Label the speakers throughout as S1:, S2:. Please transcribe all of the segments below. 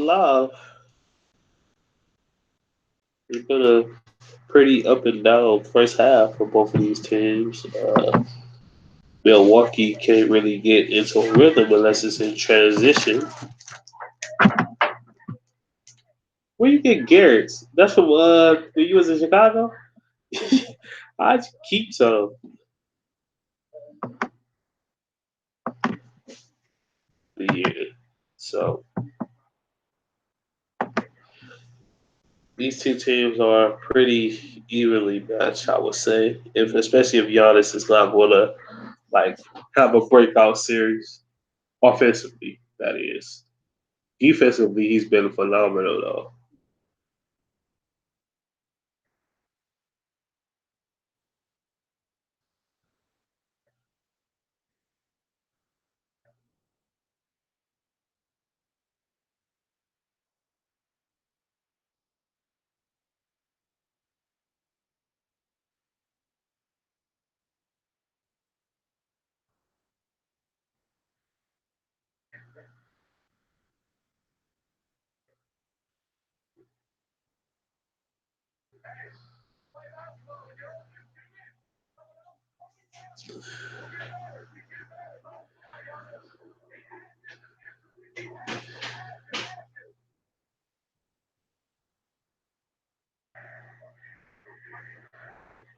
S1: live. It's been a pretty up and down first half for both of these teams. Milwaukee can't really get into a rhythm unless it's in transition. Where you get Garrett's? That's from when you was in Chicago. I keep some. Yeah. So these two teams are pretty evenly matched, I would say. If especially if Giannis is not going to like have a breakout series offensively, that is. Defensively, he's been phenomenal though.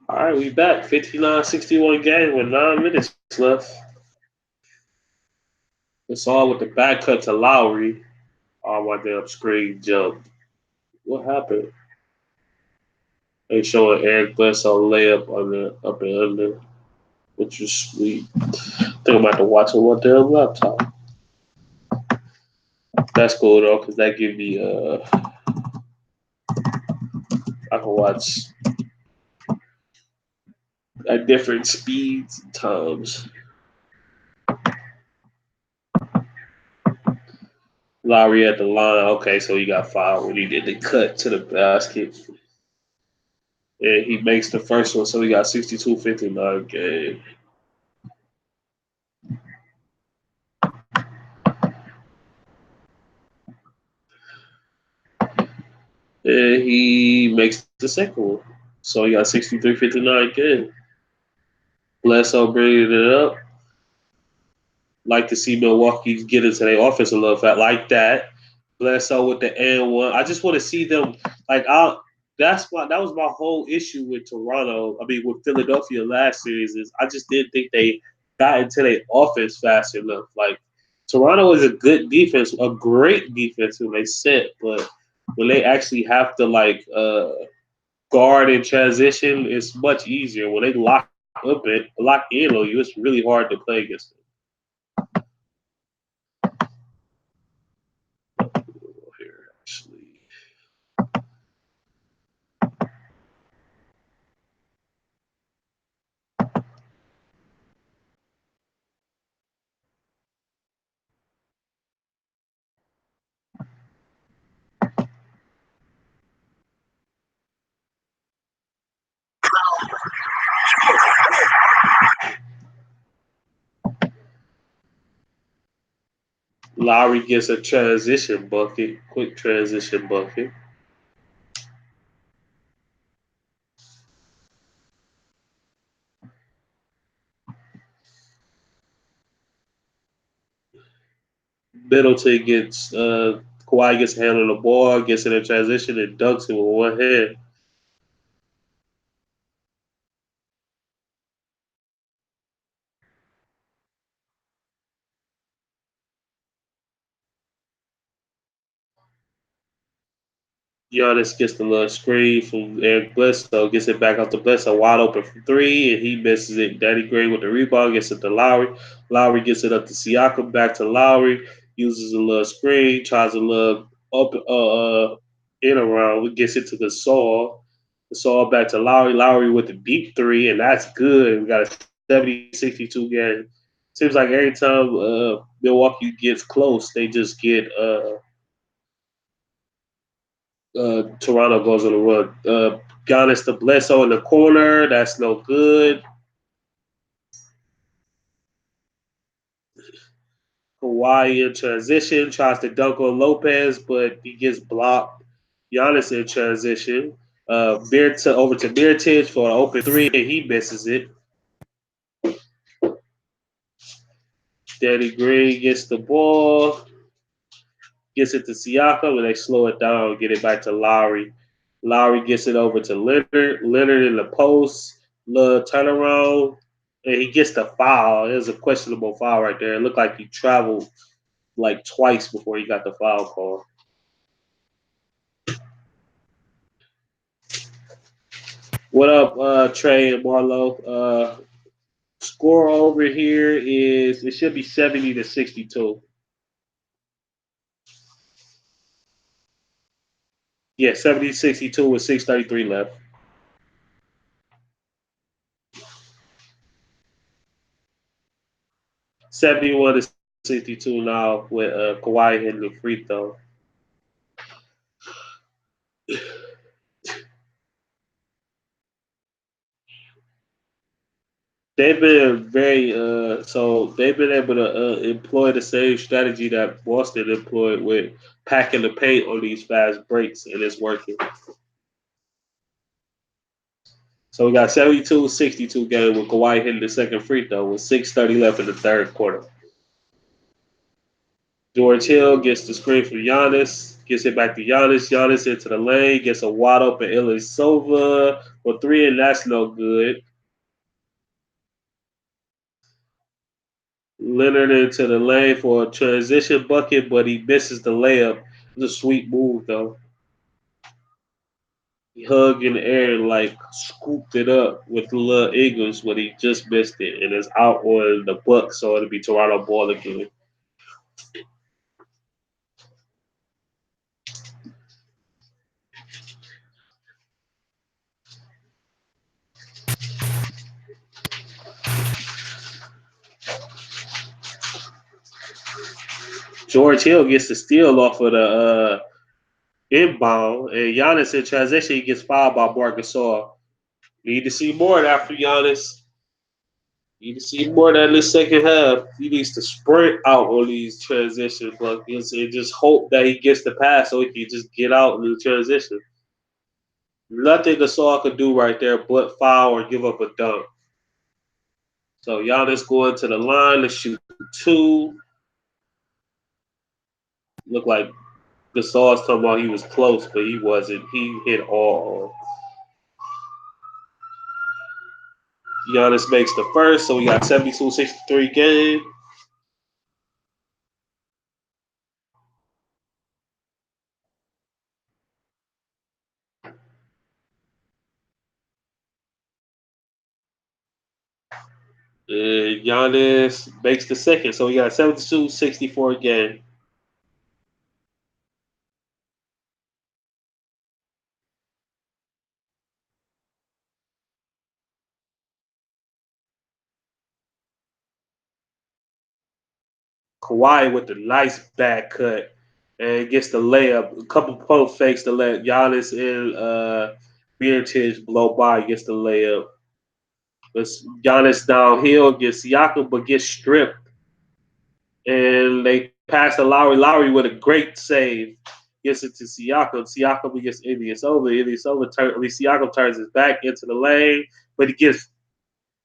S1: All right, we back. 59-61 game with 9 minutes left. It's all with the back cut to Lowry. Oh, my damn screen jumped. What happened? They showing Eric Bledsoe layup on the up and under, which is sweet. I think I'm about to watch it on my damn laptop. That's cool though, because that give me I can watch at different speeds and times. Lowry at the line. Okay, so he got fouled when he did the cut to the basket. And he makes the first one, so he got 62-59 game. And he makes the second one. So he got 63-59 game. Bledsoe bringing it up. Like to see Milwaukee get into their offense a little fat like that. Bledsoe with the and one. I just want to see them like I. That's why that was my whole issue with Toronto. I mean, with Philadelphia last series is I just didn't think they got into their offense fast enough. Like Toronto is a good defense, a great defense when they set, but when they actually have to guard in transition, it's much easier. When they lock in on you, it's really hard to play against them. Here, actually. Lowry gets a transition bucket, quick transition bucket. Middleton gets Kawhi gets a hand on the ball, gets in a transition and dunks it with one hand. Giannis gets the little screen from Eric Bledsoe, gets it back out to Bledsoe, wide open for three, and he misses it. Danny Gray with the rebound, gets it to Lowry. Lowry gets it up to Siakam, back to Lowry, uses a little screen, tries a little up in around, gets it to Gasol. Gasol back to Lowry. Lowry with the deep three, and that's good. We got a 70-62 game. Seems like every time Milwaukee gets close, they just get Toronto goes on the run. Giannis to Bledsoe in the corner. That's no good. Kawhi in transition tries to dunk on Lopez, but he gets blocked. Giannis in transition. Over to Miritich for an open three, and he misses it. Danny Green gets the ball, gets it to Siakam, and they slow it down, get it back to Lowry. Lowry gets it over to Leonard. Leonard in the post, little turnaround, and he gets the foul. It was a questionable foul right there. It looked like he traveled like twice before he got the foul call. What up, Trey and Marlo? Score over here is it should be 70-62. Yeah, 70-62 with 6:33 left. 71-62 now with Kawhi hitting the free throw. They've been they've been able to employ the same strategy that Boston employed with packing the paint on these fast breaks, and it's working. So we got 72-62 game with Kawhi hitting the second free throw with 6:30 left in the third quarter. George Hill gets the screen from Giannis, gets it back to Giannis. Giannis into the lane, gets a wide open Ilyasova for three, and that's no good. Leonard into the lane for a transition bucket, but he misses the layup. It's a sweet move though. He hugged in the air and like scooped it up with the little Eagles, but he just missed it, and it's out on the Bucks, so it'll be Toronto ball again. George Hill gets the steal off of the inbound, and Giannis in transition he gets fouled by Marc Gasol. Need to see more of that for Giannis. Need to see more of that in the second half. He needs to sprint out on these transition buckets and just hope that he gets the pass so he can just get out in the transition. Nothing Gasol could do right there but foul or give up a dunk. So Giannis going to the line to shoot two. Look like Gasol's talking about he was close, but he wasn't. He hit all. Giannis makes the first, so we got 72-63 game. Giannis makes the second, so we got 72-64 game. Kawhi with the nice back cut and gets the layup. A couple pump fakes to let Giannis and Miritich blow by, gets the layup. But Giannis downhill gets Siakam, but gets stripped. And they pass to Lowry. Lowry with a great save. Gets it to Siakam. Siakam gets Ilyasova. Siakam turns his back into the lane, but he gets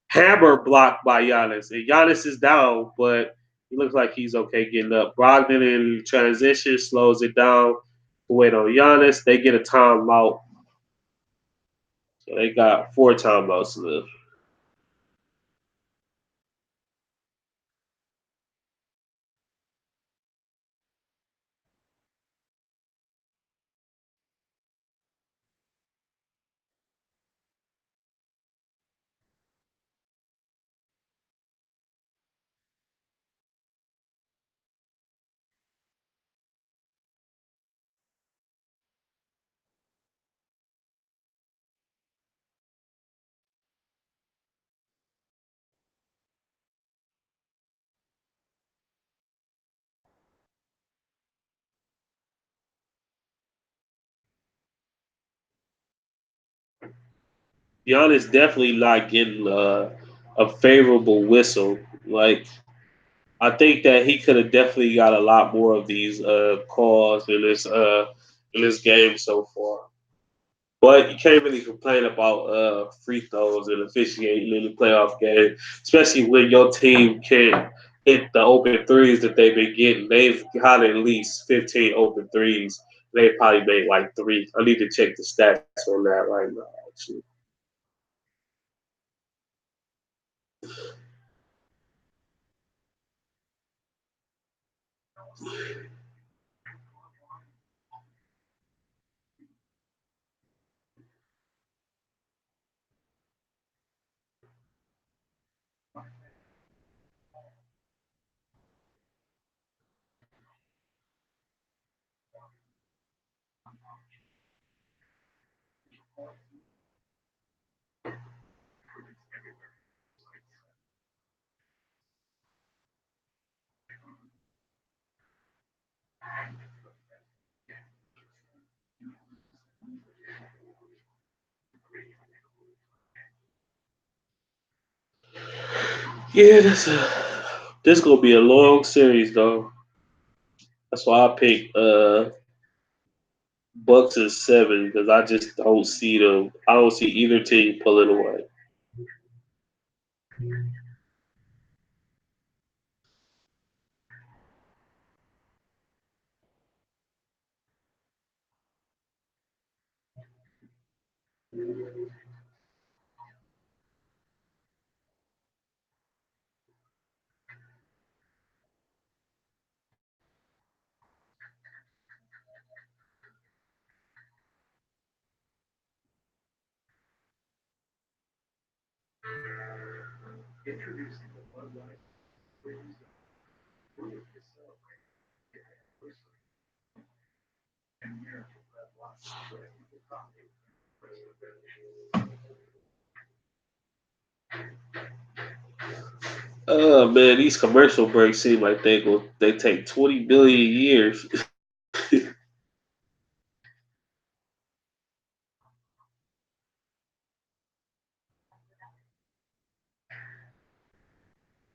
S1: hammer blocked by Giannis. And Giannis is down, but he looks like he's okay getting up. Brogdon in transition slows it down to wait on Giannis. They get a timeout. So they got 4 timeouts left. Giannis definitely not getting a favorable whistle. Like I think that he could have definitely got a lot more of these calls in this game so far. But you can't really complain about free throws and officiating in the playoff game, especially when your team can't hit the open threes that they've been getting. They've got at least 15 open threes. They probably made like three. I need to check the stats on that right now. Actually. Yeah, this gonna be a long series though. That's why I picked Bucks and seven because I just don't see them. I don't see either team pulling away. Oh man, these commercial breaks seem like they take 20 billion years.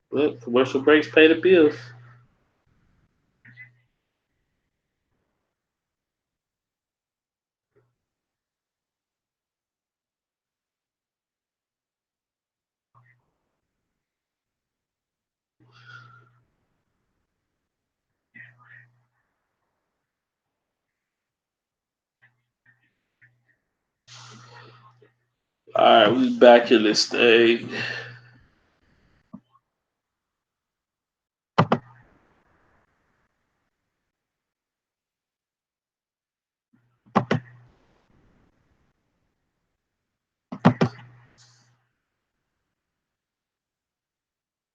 S1: Well, commercial breaks pay the bills. All right, we back in this thing.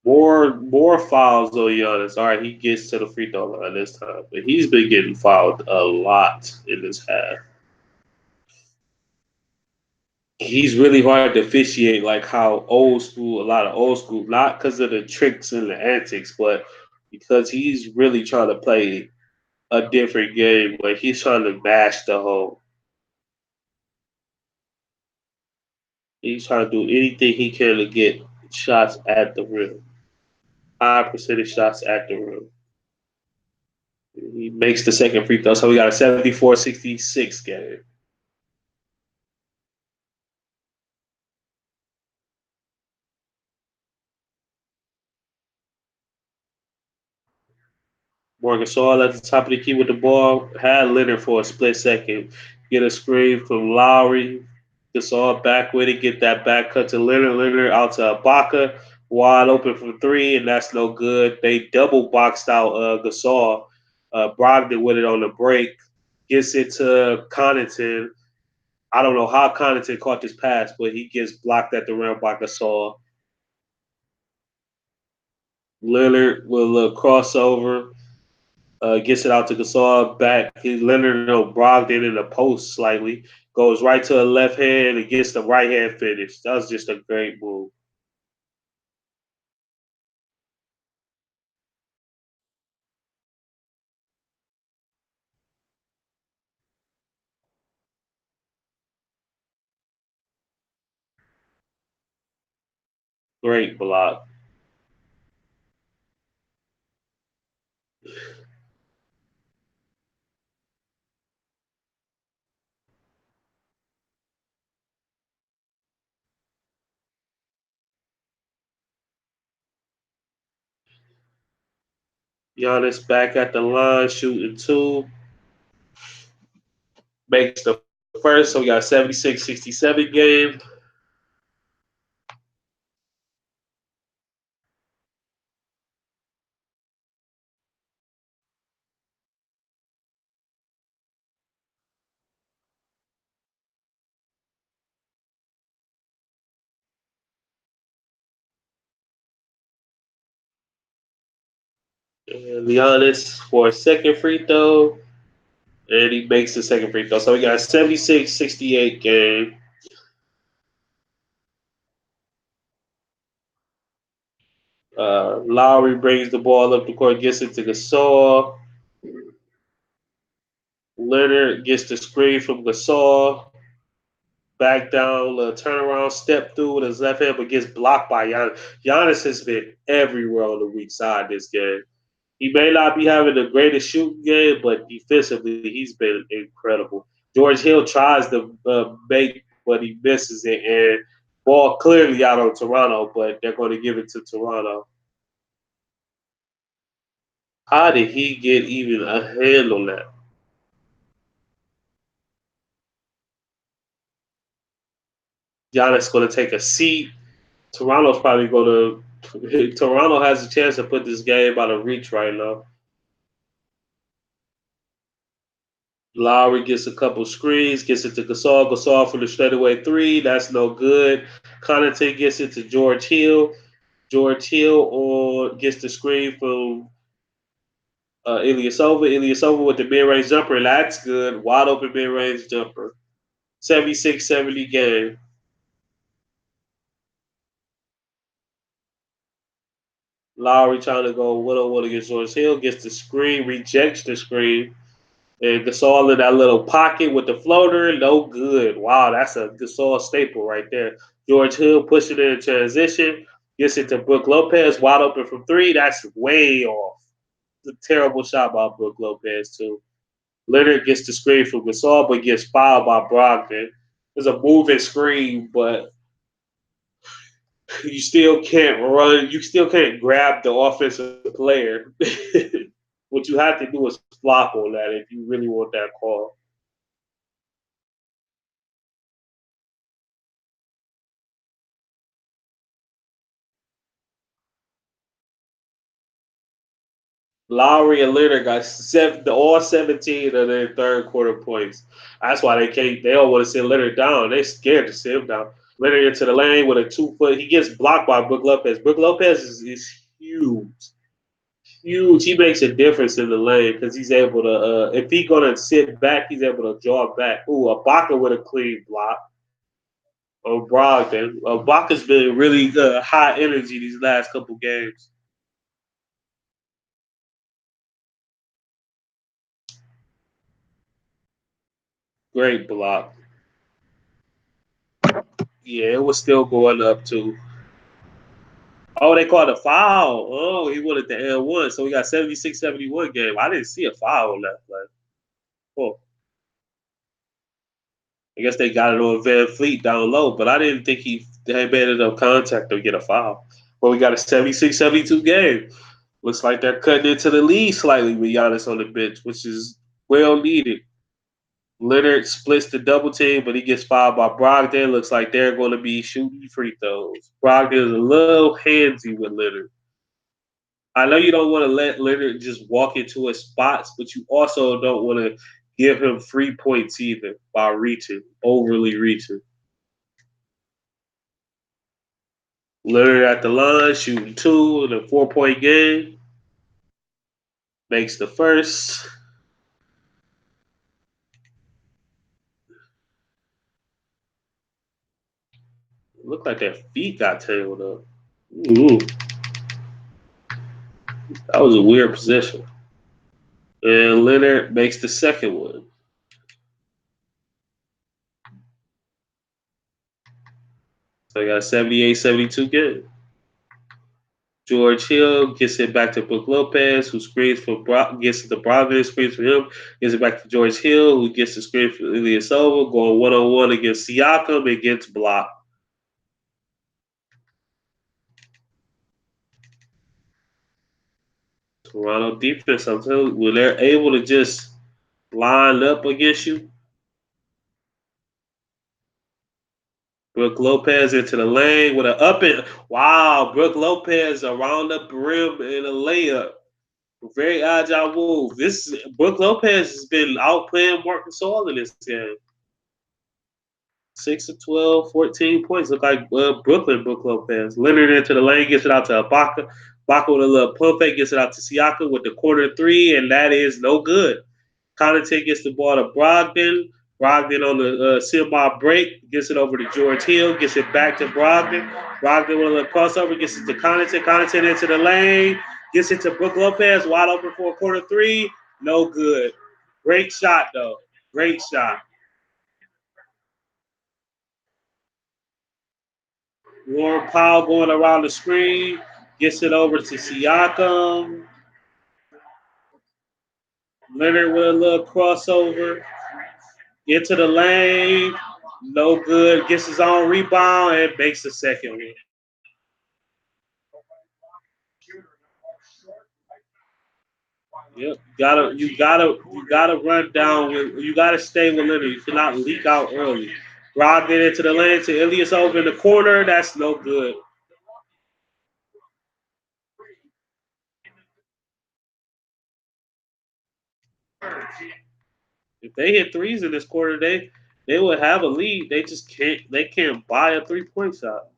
S1: More fouls on Giannis. All right, he gets to the free throw line this time, but he's been getting fouled a lot in this half. He's really hard to officiate, like how old school, a lot of old school, not because of the tricks and the antics, but because he's really trying to play a different game. Like he's trying to mash the hole. He's trying to do anything he can to get shots at the rim, high percentage shots at the rim. He makes the second free throw, so we got a 74-66 game. Morgan Gasol at the top of the key with the ball. Had Leonard for a split second. Get a screen from Lowry. Gasol back with it. Get that back cut to Leonard. Leonard out to Ibaka. Wide open from three, and that's no good. They double boxed out Gasol. Brogdon with it on the break. Gets it to Connaughton. I don't know how Connaughton caught this pass, but he gets blocked at the rim by Gasol. Lillard with a little crossover. Gets it out to Gasol back. Leonard Brogdon in the post slightly. Goes right to the left hand and gets the right hand finish. That was just a great move. Great block. Giannis back at the line shooting two. Makes the first, so we got 76-67 game. And Giannis for a second free throw. And he makes the second free throw. So we got 76-68 game. Lowry brings the ball up the court, gets it to Gasol. Leonard gets the screen from Gasol. Back down, turnaround, step through with his left hand, but gets blocked by Giannis. Giannis has been everywhere on the weak side this game. He may not be having the greatest shooting game, but defensively, he's been incredible. George Hill tries to make, but he misses it, and ball clearly out on Toronto, but they're going to give it to Toronto. How did he get even a hand on that? Giannis going to take a seat. Toronto's probably going to. Toronto has a chance to put this game out of reach right now. Lowry gets a couple screens, gets it to Gasol. Gasol for the straightaway three. That's no good. Connaughton gets it to George Hill. George Hill gets the screen from Ilyasova. Ilyasova with the mid-range jumper. That's good. Wide open mid-range jumper. 76-70 game. Lowry trying to go one-on-one against George Hill. Gets the screen. Rejects the screen. And Gasol in that little pocket with the floater, no good. Wow, that's a Gasol staple right there. George Hill pushing it in transition, gets it to Brook Lopez, wide open from three. That's way off. It's a terrible shot by Brook Lopez, too. Leonard gets the screen from Gasol, but gets fouled by Brogdon. There's a moving screen, but you still can't run. You still can't grab the offensive player. What you have to do is flop on that if you really want that call. Lowry and Leonard got all 17 of their third quarter points. That's why they can't. They don't want to send Leonard down. They scared to send him down. Leonard into the lane with a 2 foot. He gets blocked by Brook Lopez. Brook Lopez is huge, huge. He makes a difference in the lane because he's able to. If he's gonna sit back, he's able to draw back. Ooh, Ibaka with a clean block on Brogdon. Ibaka's been really high energy these last couple games. Great block. Yeah, it was still going up too. Oh, they called a foul. Oh, he wanted the L1. So we got 76-71 game. I didn't see a foul on that play. Oh, I guess they got it on Van Fleet down low, but I didn't think they had made enough contact to get a foul. But we got a 76-72 game. Looks like they're cutting into the lead slightly with Giannis on the bench, which is well needed. Leonard splits the double team, but he gets fouled by Brogdon. Looks like they're going to be shooting free throws. Brogdon is a little handsy with Leonard. I know you don't want to let Leonard just walk into his spots, but you also don't want to give him free points either by reaching, overly reaching. Leonard at the line, shooting two in a 4 point game, makes the first. Looked like their feet got tangled up. Ooh, that was a weird position. And Leonard makes the second one. So I got a 78-72 game. George Hill gets it back to Brook Lopez, who screens for gets it to Brogdon, screens for him, gets it back to George Hill, who gets the screen for Ilyasova, going 1-on-1 against Siakam and gets blocked. Toronto defense, I'm telling you, when they're able to just line up against you, Brooke Lopez into the lane with an up and wow, Brooke Lopez around the rim in a layup. Very agile move. This Brooke Lopez has been outplaying Marcus All in this game. 6 of 12, 14 points. Look like Brooklyn, Brooke Lopez. Leonard into the lane, gets it out to Ibaka. Ibaka with a little pump fake, gets it out to Siakam with the corner three, and that is no good. Connaughton gets the ball to Brogdon. Brogdon on the semi break gets it over to George Hill, gets it back to Brogdon. Brogdon with a little crossover, gets it to Connaughton. Connaughton into the lane, gets it to Brooke Lopez, wide open for a corner three. No good. Great shot, though. Great shot. Warren Powell going around the screen, gets it over to Siakam. Leonard with a little crossover. Into the lane. No good. Gets his own rebound and makes the second one. Yep. You gotta run down with you gotta stay with Leonard. You cannot leak out early. Brogdon into the lane to Ilias over in the corner. That's no good. If they hit threes in this quarter, they would have a lead. They can't buy a 3-point shot.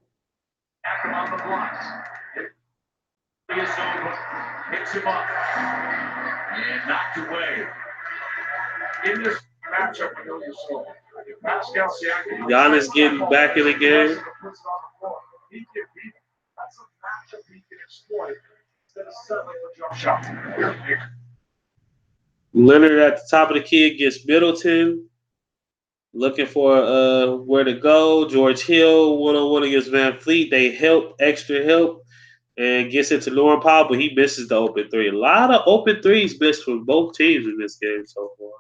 S1: Giannis getting back in the game. Leonard at the top of the key against Middleton. Looking for where to go. George Hill 1-on-1 against Van Fleet. They help, extra help, and gets into Norman Powell, but he misses the open three. A lot of open threes missed from both teams in this game so far.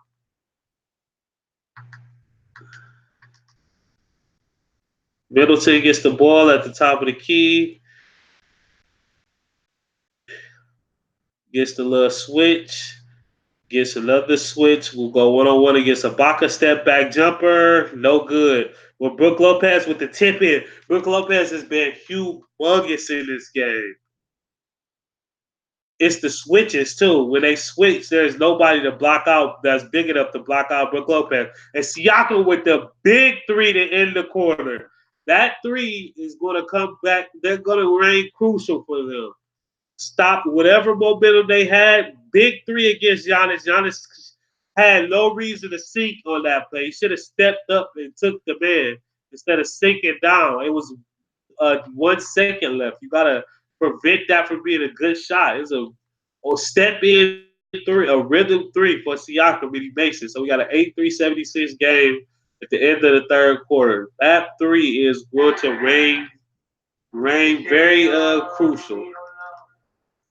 S1: Middleton gets the ball at the top of the key. Gets the little switch. Gets another switch. We'll go 1-on-1 against Ibaka. Step back jumper. No good. Well, Brooke Lopez with the tip in. Brooke Lopez has been humongous in this game. It's the switches too. When they switch, there's nobody to block out that's big enough to block out Brooke Lopez. And Siakam with the big three to end the quarter. That three is going to come back. They're going to reign crucial for them. Stop whatever momentum they had. Big three against Giannis. Giannis had no reason to sink on that play. He should have stepped up and took the man instead of sinking down. It was 1 second left. You gotta prevent that from being a good shot. It's a step in three, a rhythm three for Siakam, and he makes it. So we got an 8-3-76 game at the end of the third quarter. That three is going to reign very crucial.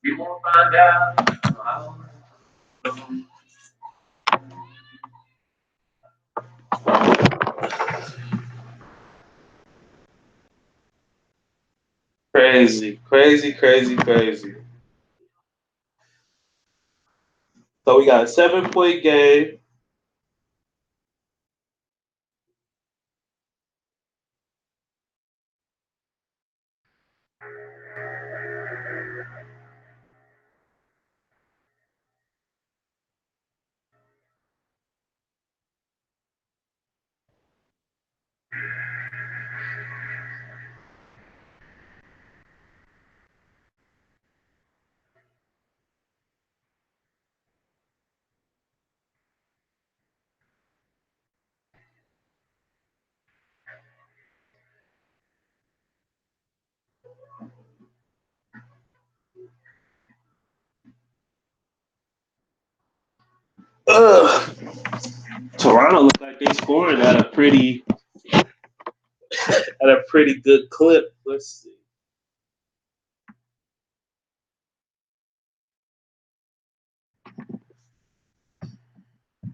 S1: We won't find out. Crazy, crazy, crazy, crazy. So we got a 7-point game. Ugh. Toronto looked like they scoring at a pretty good clip. Let's see.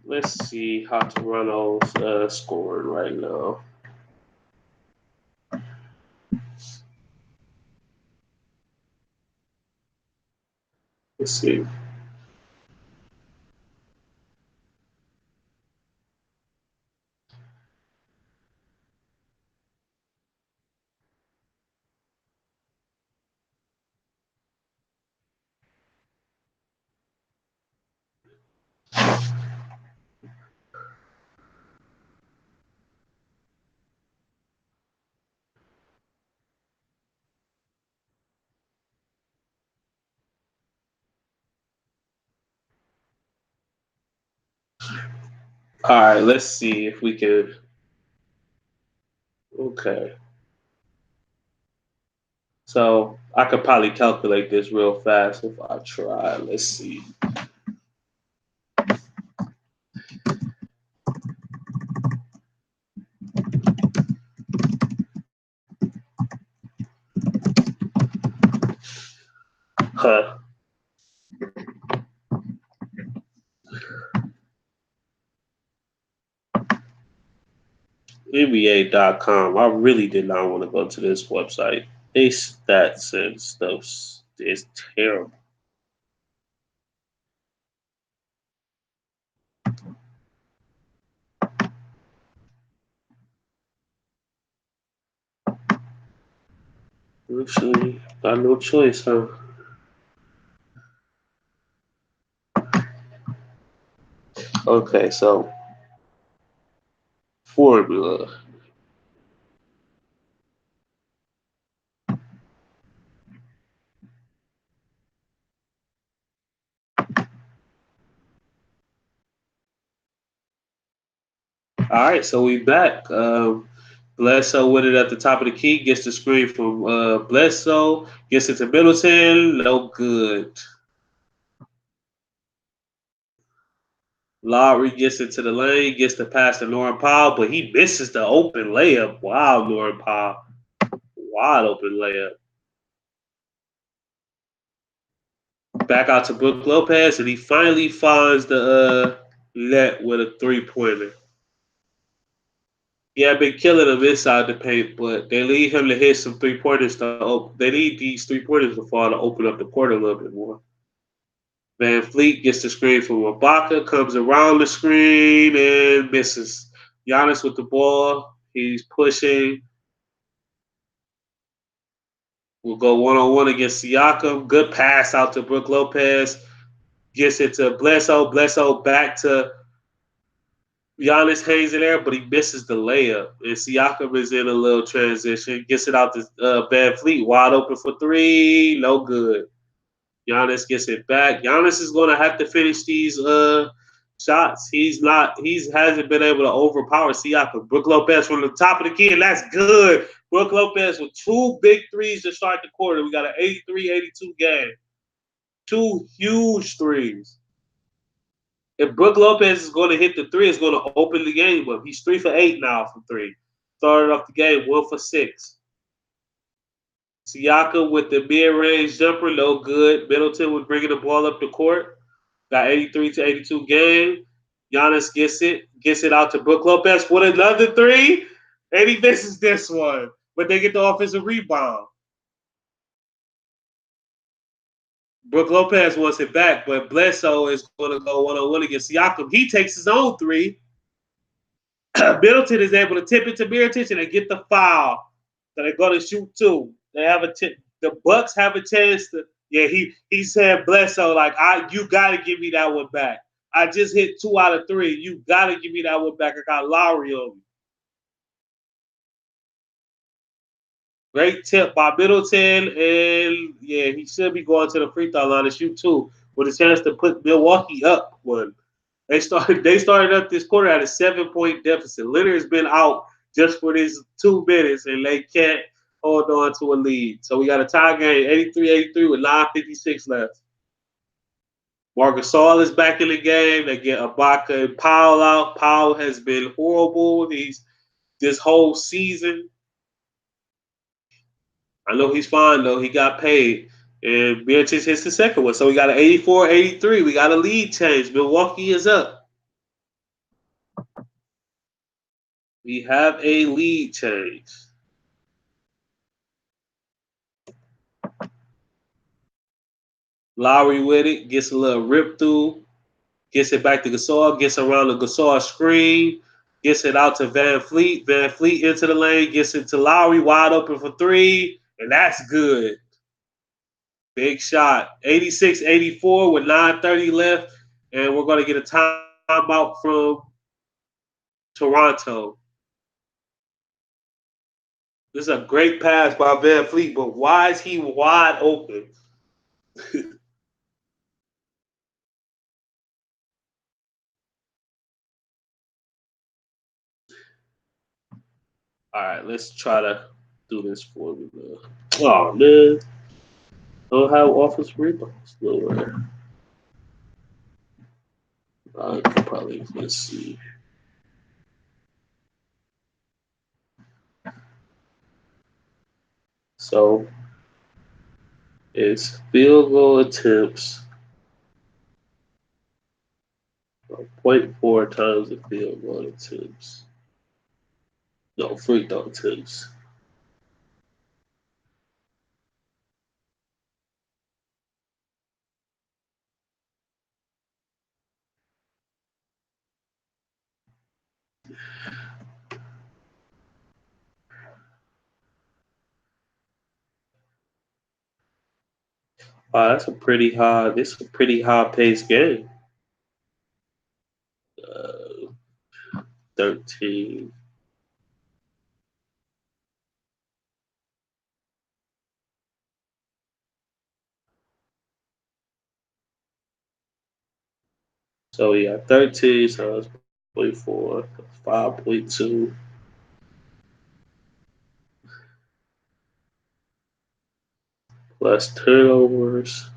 S1: Let's see how Toronto's scoring right now. Let's see. All right, let's see if we can. Okay. So I could probably calculate this real fast if I try. Let's see. Huh. NBA.com. I really did not want to go to this website. They stats and stuff is terrible. Actually, got no choice, huh? Okay, so formula. All right, so we back. Bledsoe with it at the top of the key, gets the screen from Bledsoe, gets it to Middleton, no good. Lowry gets into the lane, gets the pass to Norman Powell, but he misses the open layup. Wow, Norman Powell. Wide open layup. Back out to Brook Lopez, and he finally finds the net with a 3-pointer. Yeah, I've been killing him inside the paint, but they need him to hit some 3-pointers to open. They need these 3-pointers to fall to open up the court a little bit more. Van Fleet gets the screen from Ibaka, comes around the screen and misses. Giannis with the ball. He's pushing. We'll go one-on-one against Siakam. Good pass out to Brook Lopez. Gets it to Bledsoe. Bledsoe back to Giannis, hangs in there, but he misses the layup. And Siakam is in a little transition. Gets it out to Van Fleet. Wide open for three. No good. Giannis gets it back. Giannis is going to have to finish these shots. He's not. He hasn't been able to overpower Siakam. Brook Lopez from the top of the key, and that's good. Brook Lopez with two big threes to start the quarter. We got an 83-82 game. Two huge threes. If Brook Lopez is going to hit the three, it's going to open the game up. He's 3 for 8 now from three. Started off the game 1 for 6. Siakam with the mid-range jumper, no good. Middleton was bringing the ball up the court. Got 83-82 game. Giannis gets it out to Brook Lopez with another three, and he misses this one. But they get the offensive rebound. Brook Lopez wants it back, but Bledsoe is going to go one-on-one against Siakam. He takes his own three. Middleton is able to tip it to Mirotic and get the foul. So they're going to shoot two. They have the Bucks have a chance to. Yeah, he said Bledsoe like you got to give me that one back. I just hit 2 out of 3. You got to give me that one back. I got Lowry on me. Great tip by Middleton, and yeah, he should be going to the free throw line to shoot two with a chance to put Milwaukee up one. They started up this quarter at a 7-point deficit. Leonard's been out just for these 2 minutes, and they can't hold on to a lead. So we got a tie game, 83-83 with 9:56 left. Marcus Gasol is back in the game. They get Ibaka and Powell out. Powell has been horrible. He's this whole season. I know he's fine though. He got paid. And Beatrice hits the second one. So we got an 84-83. We got a lead change. Milwaukee is up. We have a lead change. Lowry with it, gets a little rip through, gets it back to Gasol, gets around the Gasol screen, gets it out to Van Fleet. Van Fleet into the lane, gets it to Lowry, wide open for three, and that's good. Big shot. 86-84 with 9:30 left, and we're going to get a timeout from Toronto. This is a great pass by Van Fleet, but why is he wide open? All right, let's try to do this for me. Oh man, don't have offensive rebounds. No way. I could probably let's see. So it's field goal attempts 0.4 times the field goal attempts. No, free throw attempts. That's a pretty high. This is a pretty high paced game. 13. So yeah, 13 times 0.4, 5.2 plus turnovers.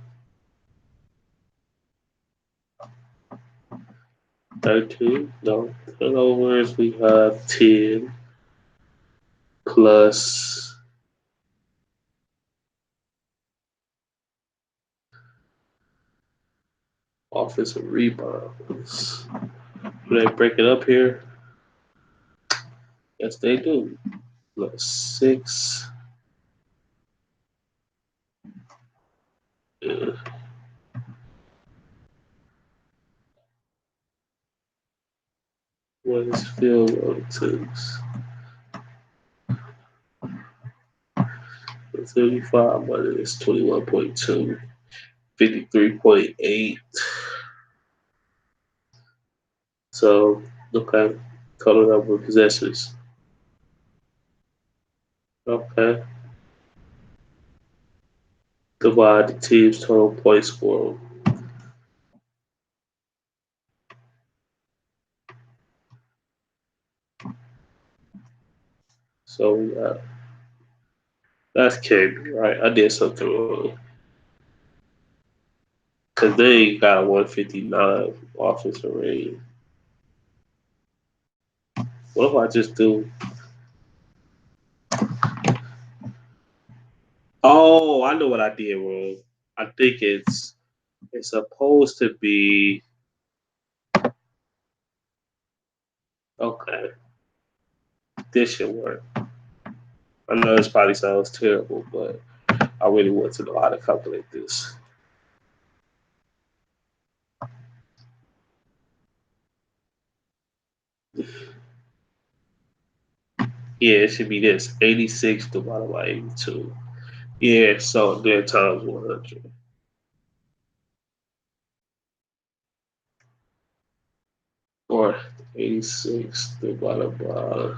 S1: 13. No, turnovers we have 10 plus offensive rebounds. Do they break it up here? Yes, they do. Plus 6. Yeah. What is field goal attempts? 35 minus 21.2. 53.8. So, okay. Total number of possessions. Okay. Divide the team's total points score. So we got that's King, right? I did something wrong. Because they got a 159 offensive rating. What if I just do? Oh, I know what I did wrong. I think it's supposed to be okay. This should work. I know this probably sounds terrible, but I really want to know how to calculate this. Yeah, it should be this 86 divided by 82. Yeah, so then times 100. Or 86 divided by.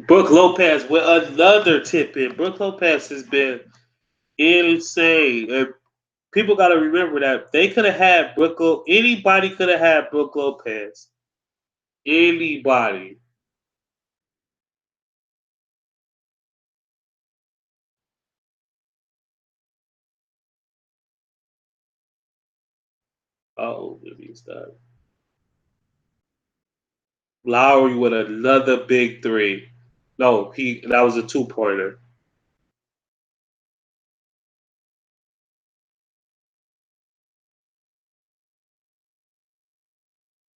S1: Brooke Lopez with another tip in. Brooke Lopez has been insane. And people got to remember that they could have had anybody could have had Brooke Lopez. Anybody. Oh, maybe it's that. Lowry with another big three. No, that was a 2-pointer.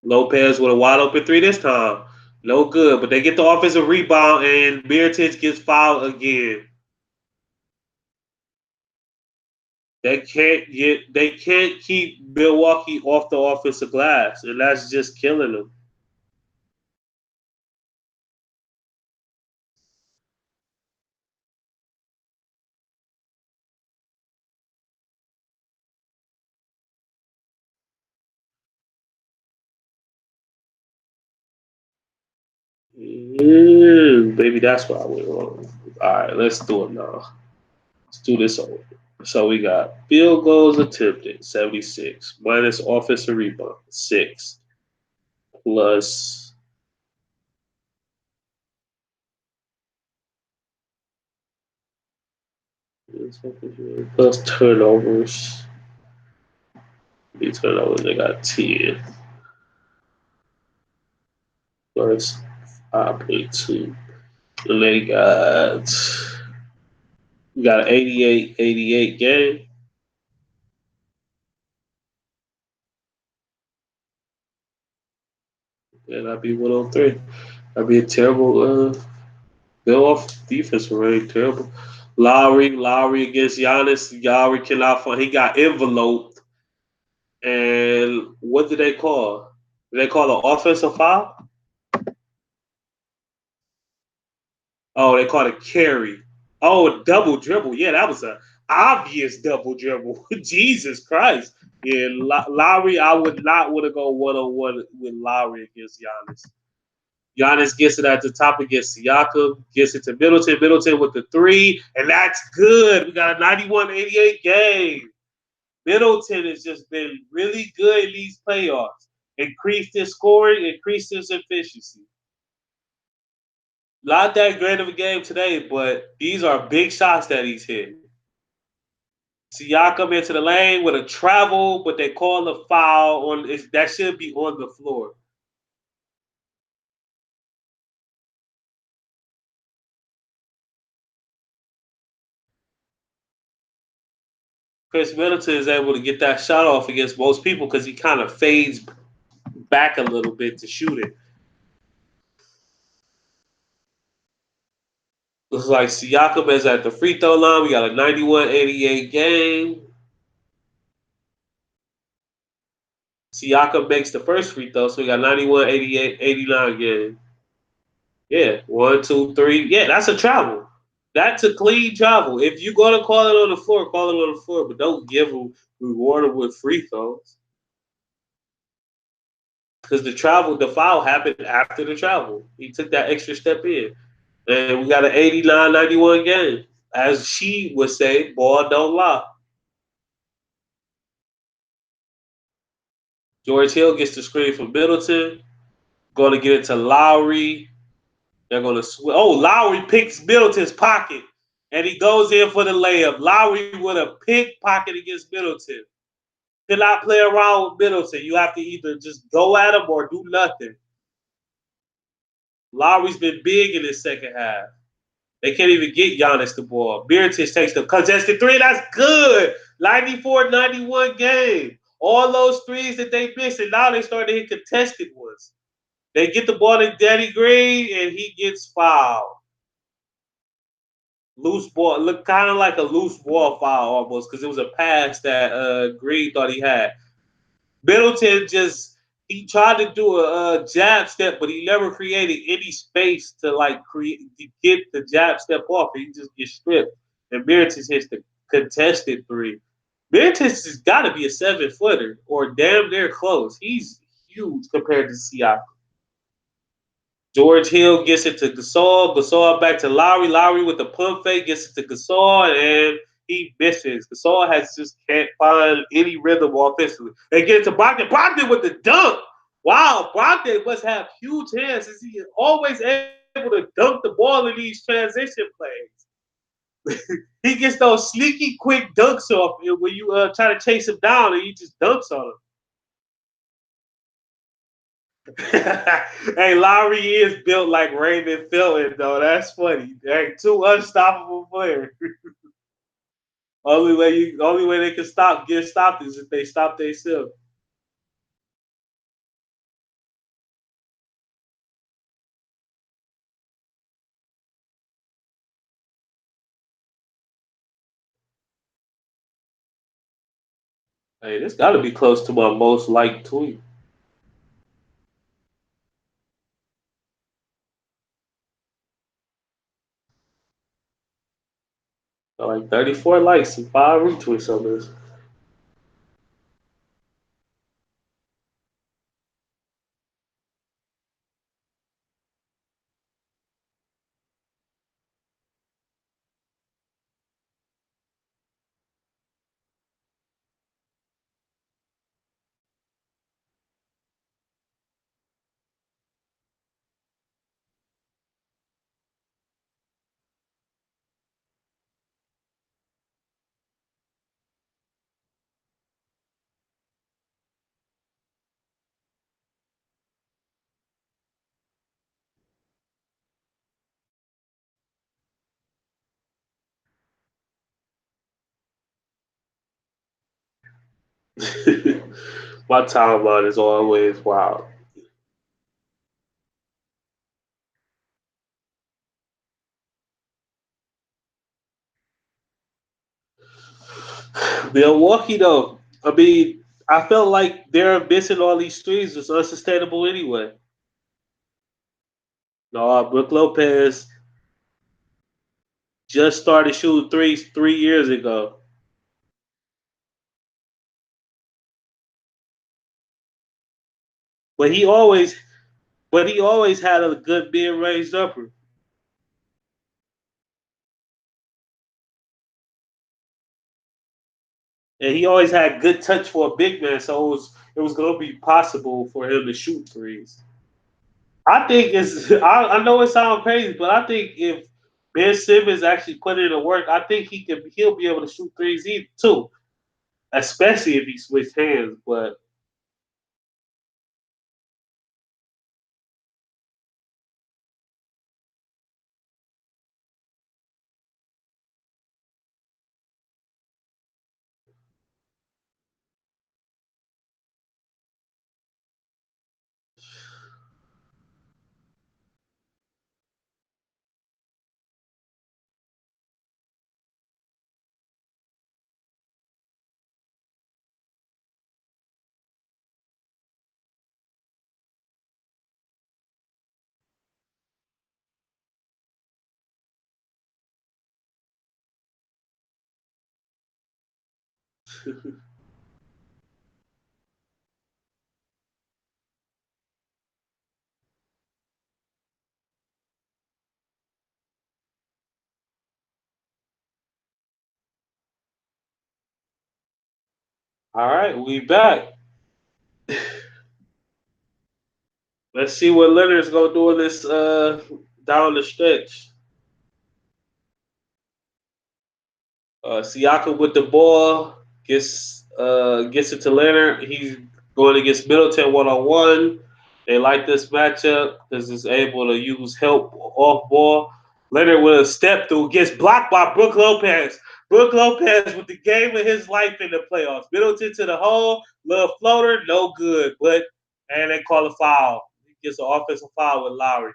S1: Lopez with a wide open three this time. No good, but they get the offensive rebound and Miritich gets fouled again. They can't keep Milwaukee off the offensive glass, and that's just killing them. Maybe that's why I went wrong. All right, let's do it now. Let's do this over. So we got field goals attempted, 76, minus offensive rebound, 6, plus plus turnovers. These turnovers, they got 10, plus 5.2. And they got we got an 88 game. And that'd be 103. That'd be a terrible go off defense already. Terrible. Lowry against Giannis. Lowry cannot find. He got enveloped. And what did they call? Did they call an offensive foul? Oh, they called a carry. Oh, double dribble. Yeah, that was a obvious double dribble. Jesus Christ. Yeah, Lowry, I would not want to go 1-on-1 with Lowry against Giannis. Giannis gets it at the top against Siakam, gets it to Middleton. Middleton with the three, and that's good. We got a 91-88 game. Middleton has just been really good in these playoffs. Increased his scoring, increased his efficiency. Not that great of a game today, but these are big shots that he's hitting. Siakam into the lane with a travel, but they call the foul on that should be on the floor. Chris Middleton is able to get that shot off against most people because he kind of fades back a little bit to shoot it. Looks like Siakam is at the free throw line. We got a 91-88 game. Siakam makes the first free throw, so we got 91-88, 89 game. Yeah, 1, 2, 3. Yeah, that's a travel. That's a clean travel. If you're going to call it on the floor, call it on the floor, but don't give them reward them with free throws. Because the foul happened after the travel. He took that extra step in. And we got an 89-91 game. As she would say, ball don't lie. George Hill gets the screen from Middleton. Going to get it to Lowry. They're going to Lowry picks Middleton's pocket. And he goes in for the layup. Lowry with a pickpocket against Middleton. Cannot play around with Middleton. You have to either just go at him or do nothing. Lowry's been big in this second half. They can't even get Giannis the ball. Mirotic takes the contested three. That's good. 94-91 game. All those threes that they missed, and now they start to hit contested ones. They get the ball to Danny Green, and he gets fouled. Loose ball. Looked kind of like a loose ball foul almost because it was a pass that Green thought he had. Middleton he tried to do a jab step, but he never created any space to to get the jab step off. He just gets stripped, and Mirotic hits the contested three. Mirotic has got to be a 7-footer or damn near close. He's huge compared to Siakam. George Hill gets it to Gasol. Gasol back to Lowry. Lowry with the pump fake gets it to Gasol, and he misses. Gasol just can't find any rhythm offensively. They get it to Brogdon. Brogdon with the dunk. Wow, Brogdon must have huge hands as he is always able to dunk the ball in these transition plays. He gets those sneaky, quick dunks off when you try to chase him down, and he just dunks on him. Hey, Lowry is built like Raymond Felton, though. That's funny. Hey, two unstoppable players. Only way they can get stopped is if they stop themselves. Hey, this got to be close to my most liked tweet. Got like 34 likes and 5 retweets on this. My timeline is always wild. Milwaukee, though, I mean, I felt like they're missing all these threes was unsustainable anyway. No, Brook Lopez just started shooting threes 3 years ago, but he always had a good mid range jumper, and he always had good touch for a big man. So it was going to be possible for him to shoot threes. I think it's. I know it sounds crazy, but I think if Ben Simmons actually put in the work, I think he'll be able to shoot threes too, especially if he switched hands. But all right, we back. Let's see what Leonard's gonna do in this down the stretch. Siakam with the ball gets it to Leonard. He's going against Middleton 1-on-1. They like this matchup because he's able to use help off ball. Leonard with a step through gets blocked by Brook Lopez. Brook Lopez with the game of his life in the playoffs. Middleton to the hole, little floater, no good. And they call a foul. He gets an offensive foul with Lowry.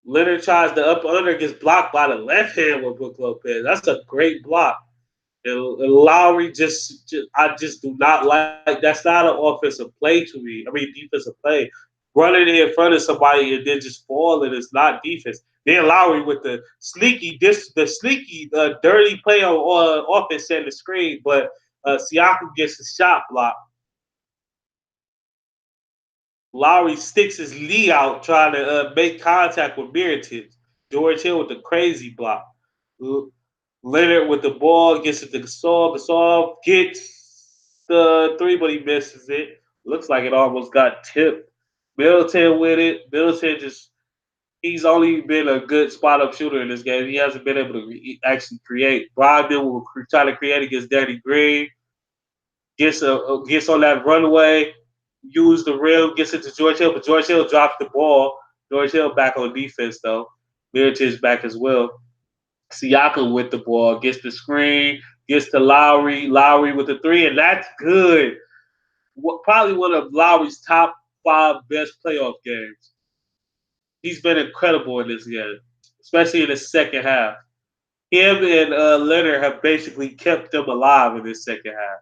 S1: Leonard tries the up under, gets blocked by the left hand with Brook Lopez. That's a great block. And Lowry I just do not like. That's not an offensive play to me. I mean, defensive play. Running in front of somebody and then just falling is not defense. Then Lowry with the sneaky, dirty play on offense setting the screen, but Siakam gets the shot block. Lowry sticks his knee out trying to make contact with Miritich. George Hill with the crazy block. Leonard with the ball gets it to Gasol. Gasol gets the three, but he misses it. Looks like it almost got tipped. Middleton with it. Middleton he's only been a good spot up shooter in this game. He hasn't been able to actually create. Brogdon will try to create against Danny Green. Gets on that runway, use the rim, gets it to George Hill, but George Hill drops the ball. George Hill back on defense though. Miritich back as well. Siakam with the ball, gets the screen, gets to Lowry, Lowry with the three, and that's good. Probably one of Lowry's top 5 best playoff games. He's been incredible in this game, especially in the second half. Him and Leonard have basically kept them alive in this second half.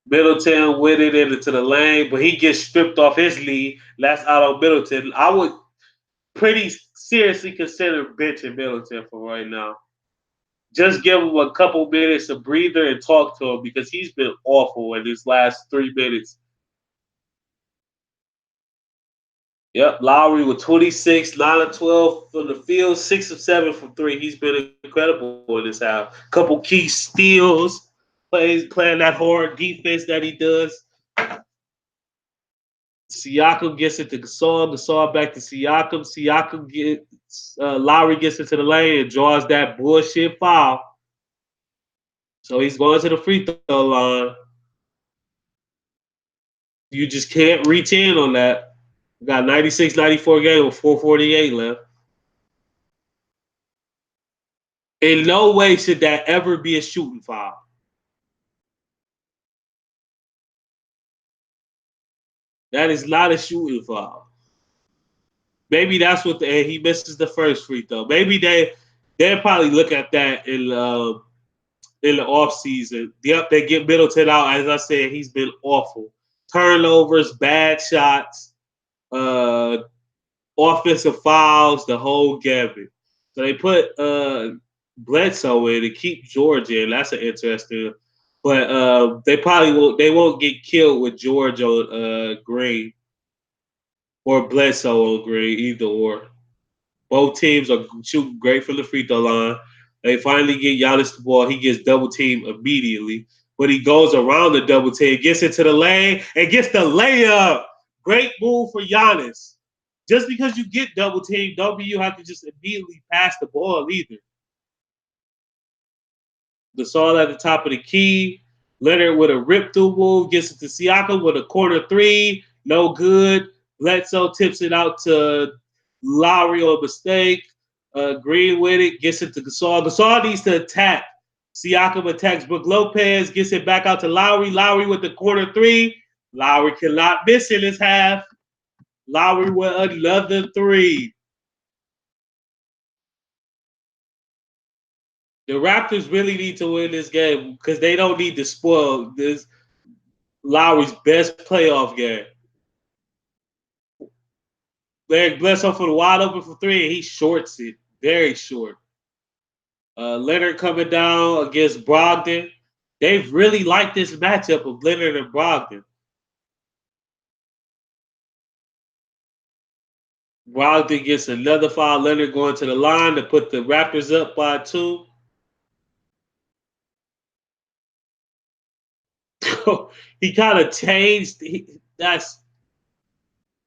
S1: Middleton went it into the lane, but he gets stripped off his lead. That's out on Middleton. I would pretty seriously consider benching Middleton for right now. Just give him a couple minutes to breather and talk to him because he's been awful in his last 3 minutes. Yep, Lowry with 26, 9 of 12 from the field, 6 of 7 from three. He's been incredible in this half. Couple key steals, playing that hard defense that he does. Siakam gets it to Gasol. Gasol back to Siakam. Siakam gets Lowry gets into the lane and draws that bullshit foul. So he's going to the free throw line. You just can't reach in on that. We got 96-94 game with 4:48 left. In no way should that ever be a shooting foul. That is not a shooting foul. Maybe that's what he misses the first free throw. Maybe they'll probably look at that in the off season. Yep, they get Middleton out. As I said, he's been awful. Turnovers, bad shots, uh, offensive fouls, the whole gambit. So they put Bledsoe in to keep George in. That's an interesting. But they probably won't. They won't get killed with George on Green or Bledsoe on Green, either or. Both teams are shooting great from the free throw line. They finally get Giannis the ball. He gets double teamed immediately, but he goes around the double team, gets into the lane, and gets the layup. Great move for Giannis. Just because you get double teamed, don't mean you have to just immediately pass the ball either. Gasol at the top of the key. Leonard with a rip through move gets it to Siakam with a corner three. No good. Bledsoe tips it out to Lowry on mistake. Green with it, gets it to Gasol. Gasol needs to attack. Siakam attacks Brook Lopez, gets it back out to Lowry. Lowry with the corner three. Lowry cannot miss in his half. Lowry with another three. The Raptors really need to win this game because they don't need to spoil this Lowry's best playoff game. Larry Bledsoe for the wide open for three, and he shorts it. Very short. Leonard coming down against Brogdon. They've really liked this matchup of Leonard and Brogdon. Brogdon gets another foul. Leonard going to the line to put the Raptors up by 2. He kind of changed. That's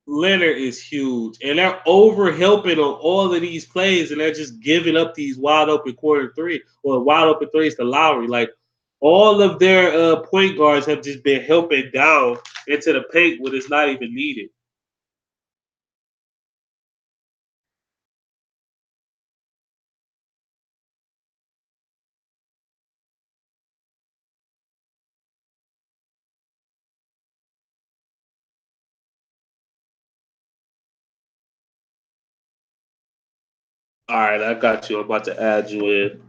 S1: Leonard is huge, and they're over helping on all of these plays, and they're just giving up these wide open corner three or wide open threes to Lowry. Like all of their point guards have just been helping down into the paint when it's not even needed. All right, I got you. I'm about to add you in.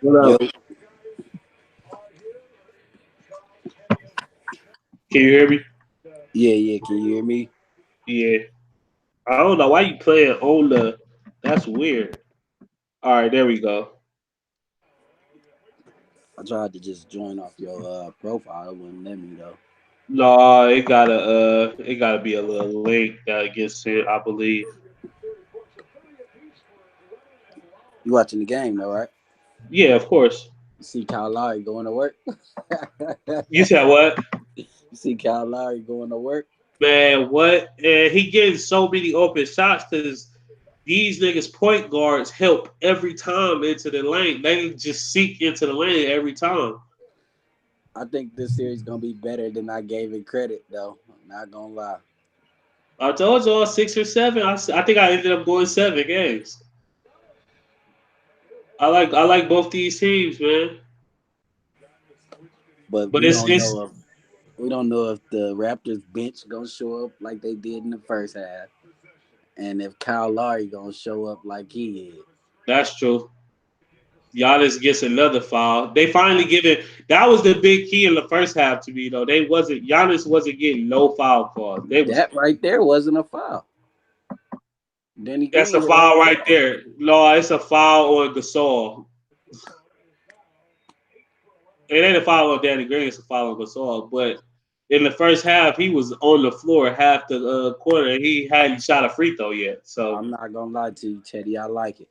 S1: What
S2: Yo,
S1: up? Can you hear me?
S2: yeah, yeah. Can you hear me?
S1: Yeah. I don't know why you playing on the. That's weird. All right, there we go.
S2: I tried to just join off your profile. It wouldn't let me though.
S1: No, it gotta be a little link that gets sent, I believe.
S2: You watching the game though, right?
S1: Yeah, of course.
S2: You see Kyle Lowry going to work.
S1: You said what?
S2: You see Kyle Lowry going to work.
S1: Man, what? And he getting so many open shots because these niggas point guards help every time into the lane. They just seek into the lane every time.
S2: I think this series gonna be better than I gave it credit, though. I'm not gonna lie.
S1: I told y'all 6 or 7. I think I ended up going 7 games. I like both these teams, man.
S2: But
S1: But it's
S2: we don't know if the Raptors bench gonna show up like they did in the first half, and if Kyle Lowry gonna show up like he is.
S1: that's true. Giannis gets another foul. They finally give it. That was the big key in the first half to me, though. Giannis wasn't getting no foul calls. They was
S2: That right there wasn't a foul. Danny
S1: That's
S2: Green
S1: a
S2: hit all
S1: foul
S2: the
S1: right
S2: balls.
S1: there. No, it's a foul on Gasol. It ain't a foul on Danny Green. It's a foul on Gasol. But in the first half, he was on the floor half the quarter. And he hadn't shot a free throw yet. So
S2: I'm not gonna lie to you, Teddy. I like it.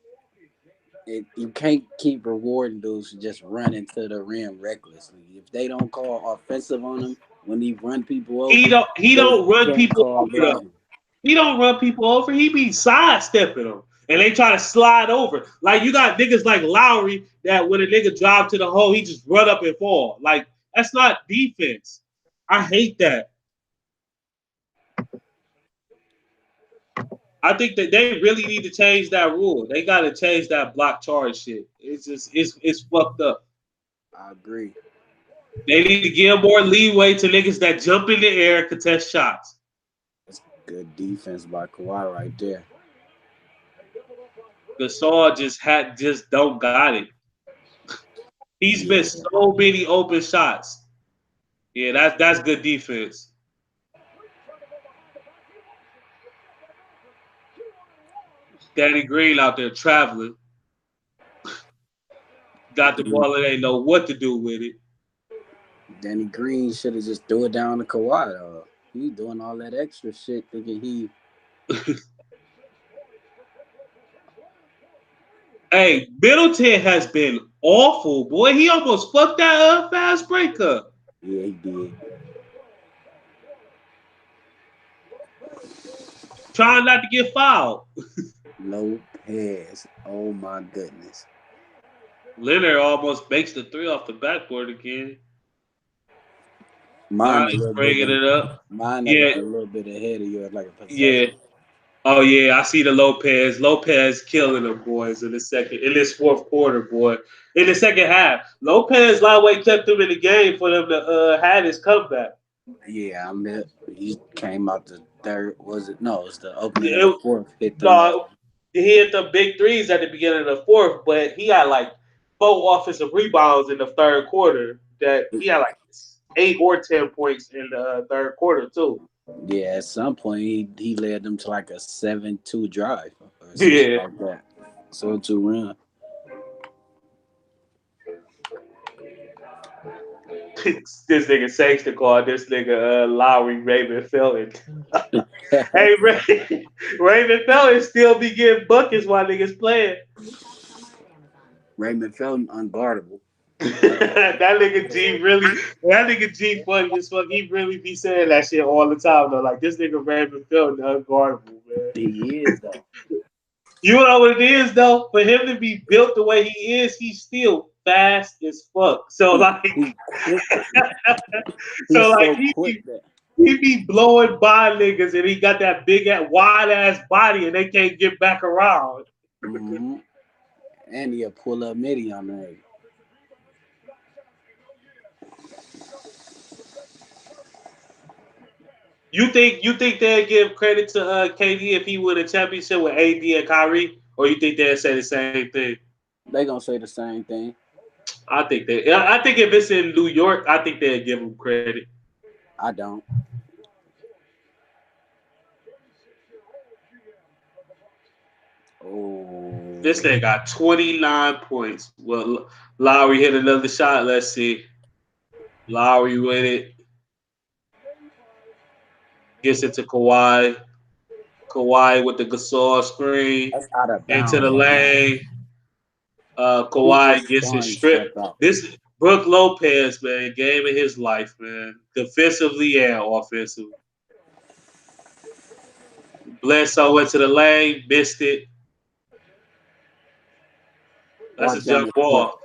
S2: You can't keep rewarding dudes who just run into the rim recklessly. If they don't call offensive on him when he run people
S1: he
S2: over,
S1: don't he
S2: they
S1: don't run
S2: can't
S1: people
S2: call
S1: over though.
S2: blocking.
S1: He don't run people over. He be sidestepping them. And they try to slide over. Like you got niggas like Lowry that when a nigga drive to the hole, he just run up and fall. Like that's not defense. I hate that. I think that they really need to change that rule. They got to change that block charge shit. It's fucked up.
S2: I agree.
S1: They need to give more leeway to niggas that jump in the air and contest shots.
S2: That's good defense by Kawhi right there.
S1: Gasol just don't got it. He's missed
S2: Yeah,
S1: so many open shots. Yeah, that's good defense. Danny Green out there traveling, got the
S2: he,
S1: ball and ain't know what to do with it.
S2: Danny Green should have just threw it down to Kawhi. He doing all that extra shit, thinking he.
S1: Hey, Middleton has been awful, boy. He almost fucked that fast break up.
S2: Yeah, he did.
S1: Trying not to get fouled.
S2: Lopez. Oh my goodness.
S1: Leonard almost makes the three off the backboard again.
S2: Mine a
S1: Giannis
S2: little bit.
S1: bringing it up.
S2: Mine
S1: Yeah,
S2: a little bit ahead of yours, like a
S1: yeah.
S2: possession.
S1: Oh yeah, I see the Lopez. Lopez killing them boys in this fourth quarter, boy. In the second half, Lopez lightweight kept them in the game for them to have his comeback.
S2: Yeah, I mean, he came out the third. Was it? No, it's the opening of the
S1: It,
S2: fourth. Hit them.
S1: no, he hit the big threes at the beginning of the fourth, but he had like 4 offensive rebounds in the third quarter. That he had like 8 or 10 points in the third quarter too.
S2: Yeah, at some point he led them to like a 7-2 drive or something
S1: Yeah.
S2: like that. 7-2 run.
S1: This nigga Sangster called this nigga Lowry Raven Felton. Hey, Raven Felton still be getting buckets while niggas playing.
S2: Raymond Felton unguardable.
S1: That nigga G funny as fuck. He really be saying that shit all the time though. Like this nigga Raven Felton unguardable, man.
S2: He is though.
S1: You know what it is though? For him to be built the way he is, he's still fast as fuck. So like,
S2: He quick.
S1: so
S2: He's
S1: like
S2: so quick that.
S1: he be blowing by niggas and he got that big wide ass body and they can't get back around.
S2: Mm-hmm. And he'll pull up midi on there.
S1: You think they'd give credit to KD if he win a championship with AD and Kyrie, or you think they'd say the same thing?
S2: They gonna say the same thing.
S1: I think if it's in New York, I think they'd give him credit.
S2: I don't.
S1: This
S2: Oh,
S1: thing got 29 points. Well, Lowry hit another shot. Let's see. Lowry with it. Gets it to Kawhi. Kawhi with the Gasol screen
S2: that's out of
S1: into the
S2: bounds on him.
S1: lane.
S2: He
S1: Kawhi
S2: just
S1: gets his
S2: starting to
S1: strip.
S2: step out.
S1: This Brooke Lopez, man, game of his life, man. Defensively and offensively. Bledsoe went to the lane, missed it. That's
S2: or
S1: a jump
S2: John Smith.
S1: ball.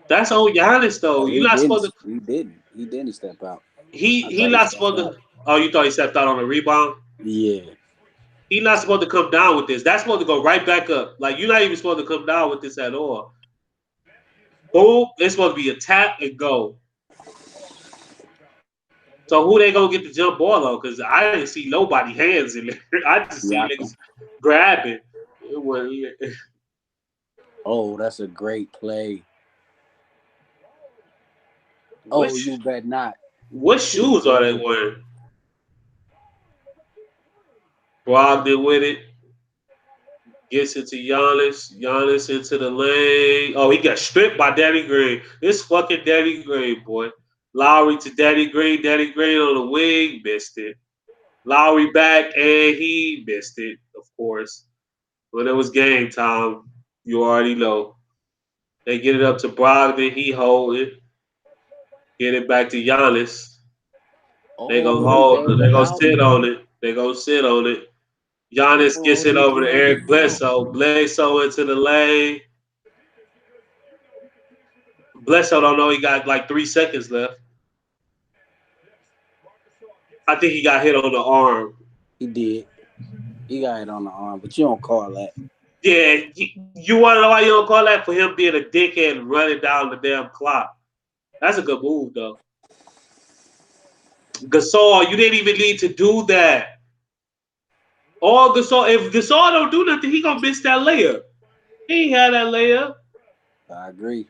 S1: That's on Giannis though.
S2: Oh,
S1: You not supposed to.
S2: He didn't. He didn't step out. I
S1: He
S2: thought he
S1: not
S2: stepped
S1: supposed
S2: out.
S1: to. Oh, you thought he stepped out on a rebound?
S2: Yeah.
S1: He not supposed to come down with this. That's supposed to go right back up. Like you're not even supposed to come down with this at all. Boom! It's supposed to be a tap and go. So who they gonna get the jump ball on? Because I didn't see nobody hands in there. I just see niggas
S2: Siakam.
S1: grabbing. Well, yeah.
S2: Oh, that's a great play. Oh,
S1: Which
S2: you bet not.
S1: what shoes are they wearing? Brogdon with it. Gets into Giannis. Giannis into the lane. Oh, he got stripped by Danny Green. This fucking Danny Green, boy. Lowry to Danny Green. Danny Green on the wing. Missed it. Lowry back, and he missed it, of course. When it was game time, you already know. They get it up to Brogdon. He hold it. Get it back to Giannis. They gonna
S2: Oh, he
S1: hold.
S2: bailed
S1: They
S2: him
S1: gonna
S2: out.
S1: sit on it. They gonna sit on it. Giannis
S2: Oh,
S1: gets it
S2: he
S1: over to
S2: bailed
S1: Eric
S2: him out.
S1: Bledsoe. Bledsoe into the lane. Bledsoe don't know he got like 3 seconds left. I think he got hit on the arm.
S2: He did. He got it on the arm, but you don't call that.
S1: Yeah, you want to know why you don't call that? For him being a dickhead and running down the damn clock. That's a good move though. Gasol, you didn't even need to do that. All Gasol, if Gasol don't do nothing, he gonna miss that layup. He ain't had that layup.
S2: I agree.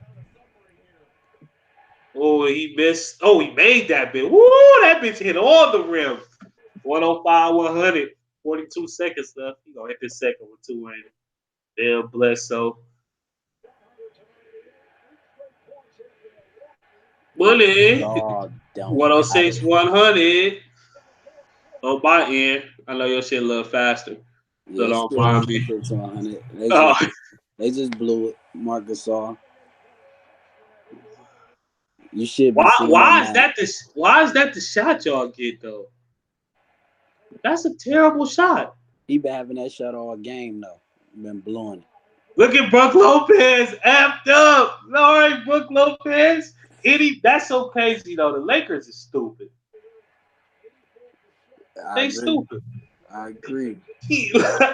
S1: Oh, he missed. Oh, he made that bitch. Woo, that bitch hit all the rims. 105, 100, 42 seconds left. He gonna hit this second with two in it. Damn, bless so. Money.
S2: Dog don't got
S1: 106,
S2: it.
S1: 100 on my end. I know your shit a little faster, so
S2: Yeah, it's
S1: don't
S2: still
S1: mind me.
S2: 106 to 100.
S1: Oh,
S2: They just blew it. Marcus saw. You should be
S1: why?
S2: seeing that
S1: Why is
S2: now.
S1: that the? Why is that the shot y'all get though? That's a terrible shot.
S2: He been having that shot all game though. Been blowing it.
S1: Look at Brook Lopez effed up. All right, Brook Lopez. That's so crazy though. The Lakers is stupid.
S2: I
S1: They
S2: agree.
S1: stupid.
S2: I agree.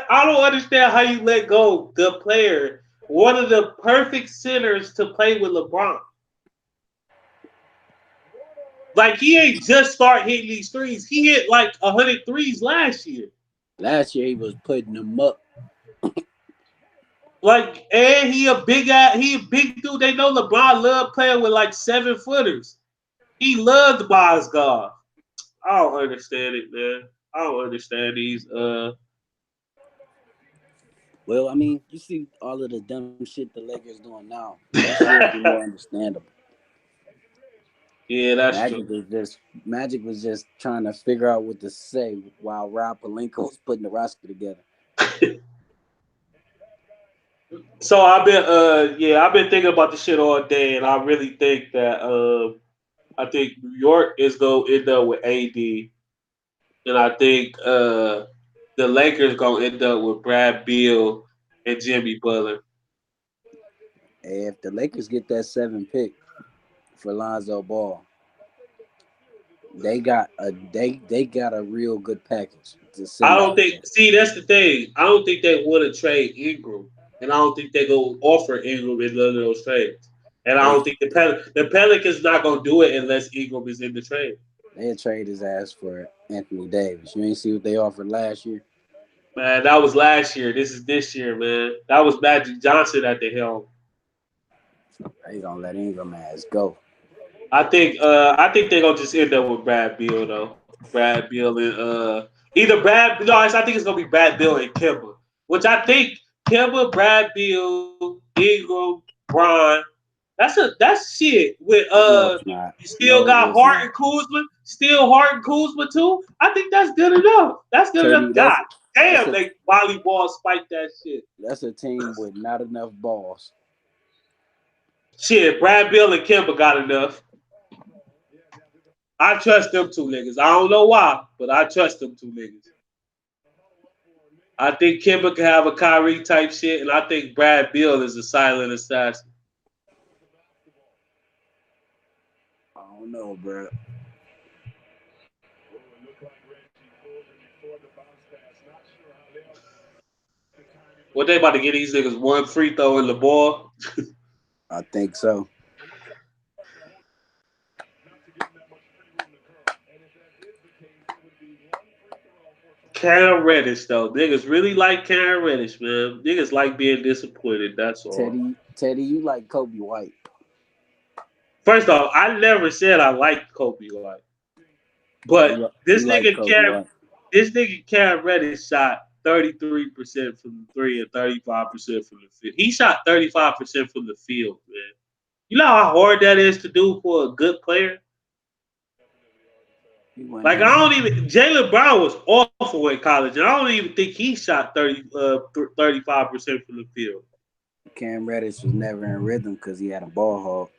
S1: I don't understand how you let go the player, one of the perfect centers to play with LeBron. Like he ain't just start hitting these threes. He hit like 100 threes last year.
S2: Last year he was putting them up.
S1: Like, and he a big dude. They know LeBron love playing with like 7 footers. He loved Bos's golf. I don't understand it, man. I don't understand these.
S2: Well, I mean, you see all of the dumb shit the Lakers doing now. That should be more understandable.
S1: Yeah, that's true.
S2: Magic was just trying to figure out what to say while Rob Palenka was putting the roster together.
S1: So I've been thinking about this shit all day, and I really think that I think New York is gonna end up with AD, and I think the Lakers gonna end up with Brad Beal and Jimmy Butler.
S2: And if the Lakers get that 7 pick for Lonzo Ball, they got a real good package to
S1: I
S2: send
S1: don't
S2: out
S1: think.
S2: there.
S1: See, that's the thing. I don't think they want to trade Ingram, and I don't think they go offer Ingram in none of those trades. And I
S2: They
S1: don't think the Pelicans not gonna do it unless Ingram is in the trade.
S2: they trade his ass for Anthony Davis. You ain't see what they offered last year.
S1: Man, that was last year. This is this year, man. That was Magic Johnson at the helm.
S2: They gonna let Ingram ass go.
S1: I think they're gonna just end up with Brad Beal though. Brad Beal and either Brad no, I think it's gonna be Brad Beal and Kimba. Which I think Kimba, Brad Beal, Ingram, Bron. That's shit with
S2: No, it's not.
S1: you still
S2: No,
S1: got
S2: it's
S1: Hart
S2: not.
S1: and Kuzma, still Hart and Kuzma too. I think that's good enough. That's good enough.
S2: KD,
S1: God
S2: that's
S1: damn,
S2: a
S1: they volleyball spike that shit.
S2: that's a team with not enough balls.
S1: Shit, Brad Beal and Kimba got enough. I trust them two niggas. I don't know why, but I trust them two niggas. I think Kimba can have a Kyrie type shit, and I think Brad Beal is a silent assassin.
S2: I don't know, bro.
S1: What they about to get these niggas one free throw in the ball?
S2: I think so.
S1: Cam Reddish though, niggas really like Cam Reddish, man. Niggas like being disappointed. That's all.
S2: Teddy, you like Kobe White.
S1: First off, I never said I liked Kobe White, but
S2: You like Kobe White.
S1: This nigga Cam Reddish shot 33% from the three and 35% from the field. He shot 35% from the field, man. You know how hard that is to do for a good player.
S2: He went
S1: Like
S2: in.
S1: I don't even Jalen Brown was awful in college, and I don't even think he shot 35% from the field.
S2: Cam Reddish was never in rhythm because he had a ball hog.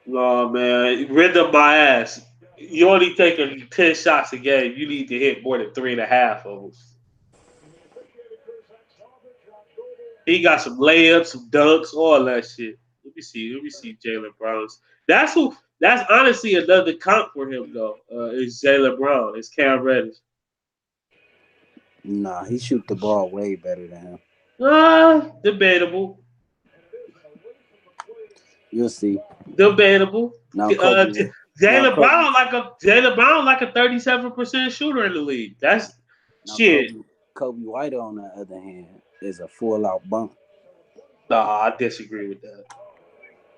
S1: No man, rhythm my ass. You only taking 10 shots a game. You need to hit more than three and a half of them. He got some layups, some dunks, all that shit. Let me see. Let me see Jalen Brown's. That's who. That's honestly another comp for him though. Is Jalen Brown? It's Cam Reddish.
S2: Nah, he shoot the ball way better than him.
S1: Debatable.
S2: You'll see.
S1: Debatable.
S2: Now
S1: Uh,
S2: Kobe. Now
S1: Jalen
S2: Kobe.
S1: Brown like a 37% shooter in the league. That's
S2: Now
S1: shit.
S2: Kobe White on the other hand is a full out bump.
S1: Nah, I disagree with that.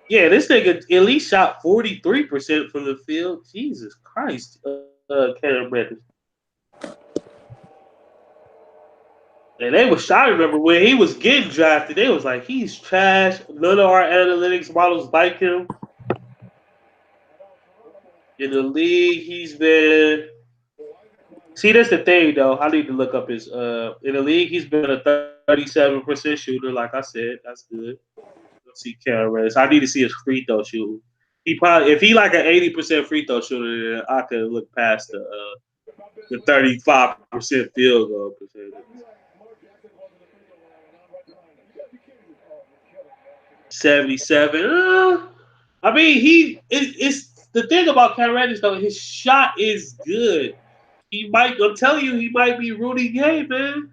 S1: Yeah, this nigga at least shot 43% from the field. Jesus Christ, Cam Reddish. And they was I remember when he was getting drafted, they was like, he's trash. None of our analytics models like him. In the league, he's been see that's the thing though. I need to look up his in the league, he's been a 37% shooter, like I said. That's good. Let's see Cam Reddish. I need to see his free throw shooting. He probably if he like an 80% free throw shooter, then I could look past the 35% field goal percentage. 77. I mean, it's the thing about Cam Reddish though. His shot is good. He might. I'm telling you, he might be Rudy Gay, man.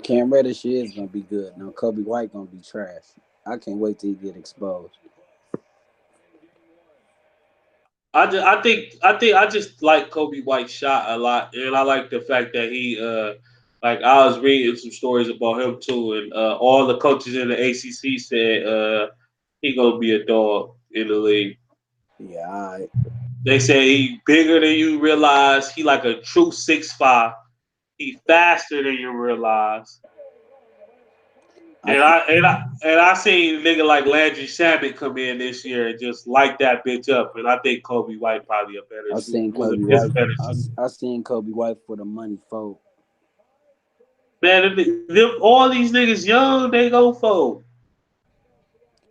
S2: Cam Reddish is gonna be good. Now Kobe White gonna be trash. I can't wait till he get exposed.
S1: I just like Kobe White's shot a lot, and I like the fact that he like I was reading some stories about him too, and all the coaches in the ACC said he gonna be a dog in the league.
S2: Yeah, I
S1: They say he bigger than you realize. He like a true 6'5". He faster than you realize.
S2: I think
S1: And I seen a nigga like Landry Shamet come in this year and just light that bitch up. And I think Kobe White probably a better
S2: I
S1: shooter.
S2: seen Kobe
S1: Is a
S2: White.
S1: better shooter.
S2: I seen Kobe White for the money fold.
S1: Man, all these niggas young, they go fold.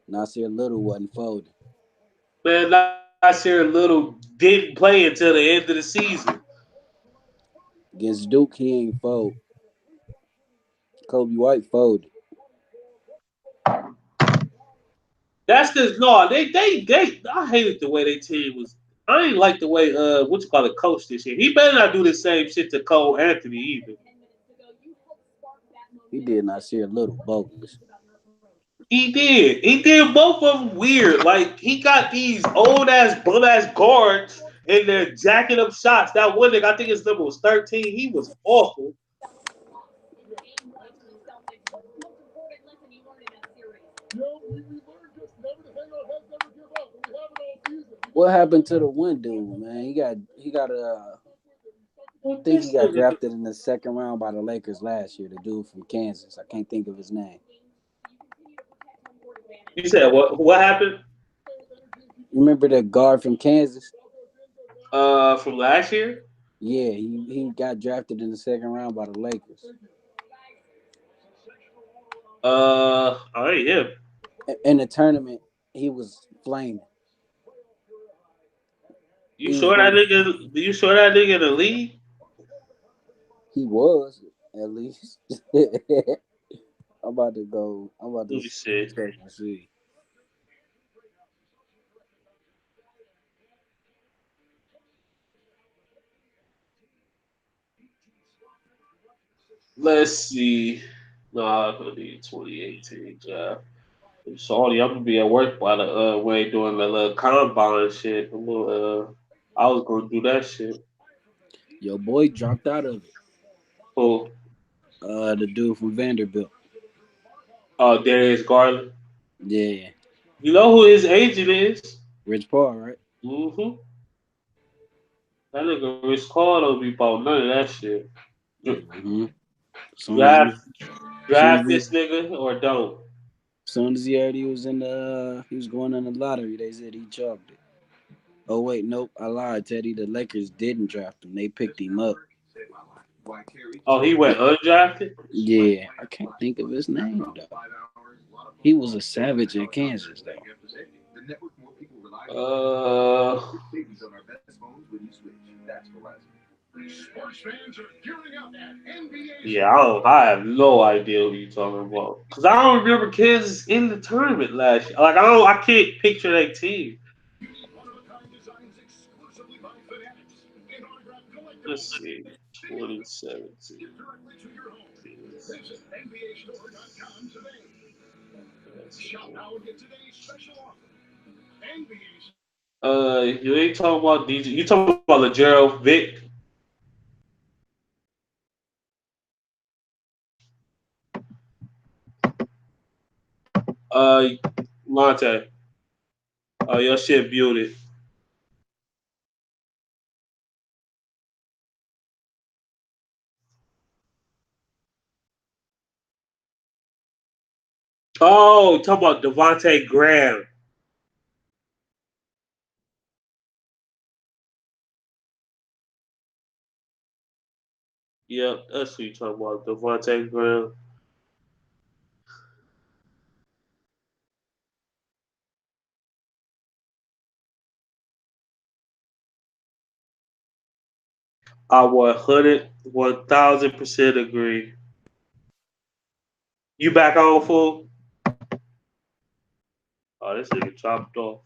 S2: Nasir Little wasn't folding
S1: Man, Nasir Little didn't play until the end of the season.
S2: against Duke. He ain't fold. Kobe White folded.
S1: That's because no, they I hated the way they team was. I ain't like the way what you call it coach this year. He better not do the same shit to Cole Anthony either.
S2: He did Nasir Little bogus.
S1: He did. He did both of them weird. Like he got these old ass bum ass guards and they're jacking up shots. That one nigga, I think his number was 13. He was awful.
S2: What happened to the one dude, man? He got
S1: What
S2: think he
S1: this
S2: got
S1: nigga do?
S2: drafted in the second round by the Lakers last year. The dude from Kansas. I can't think of his name.
S1: You said what happened?
S2: You remember that guard from Kansas?
S1: From last year?
S2: Yeah, he got drafted in the second round by the Lakers
S1: I ain't him.
S2: in the tournament. He was flaming.
S1: You
S2: He was
S1: sure that
S2: going.
S1: nigga? You sure that nigga in the league?
S2: He was at least. I'm about to go. I'm about to
S1: Let me see.
S2: check and see.
S1: Let's see. Nah, I'm gonna need 2018 draft. Sorry, I'm gonna be at work while the way doing the little combine shit. I was gonna do that shit.
S2: Your boy dropped out of it.
S1: Cool.
S2: The dude from Vanderbilt.
S1: Oh, Darius Garland.
S2: Yeah,
S1: You know who his agent is?
S2: Rich Paul, right?
S1: Mm-hmm. That nigga Rich Paul don't be about none of that shit.
S2: Mm-hmm. Soon as
S1: Draft,
S2: he, soon as
S1: draft
S2: he,
S1: this nigga or don't.
S2: soon as he heard he was in the, he was going in the lottery. They said he chalked it. Oh wait, nope, I lied, Teddy. The Lakers didn't draft him. They picked him up.
S1: Oh, he went undrafted.
S2: Yeah, I can't think of his name though. He was a savage at Kansas though.
S1: Uh, yeah, I don't. I have no idea what you talking about. Cause I don't remember Kansas in the tournament last year. Like I don't. I can't picture that team. Let's see. 2017. You ain't talking about DJ. You talking about Legero Vic? Uh, Monte. Your shit muted. Oh, talking about Devontae Graham. Yep, that's who you talking about. Devontae Graham. I 1,000% agree. You back on full? Oh, this nigga chopped off.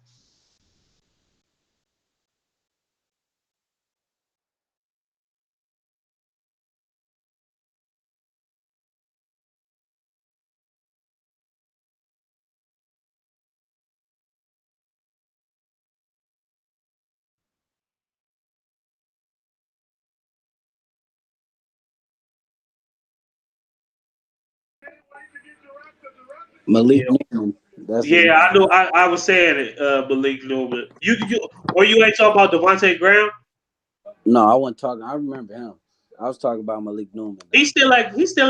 S2: Malik
S1: Yeah,
S2: Newman, that's his
S1: yeah, I know.
S2: name.
S1: I was saying it, Malik Newman. Or you ain't talking about Devontae Graham?
S2: No, I wasn't talking. I remember him. I was talking about Malik Newman though.
S1: He's still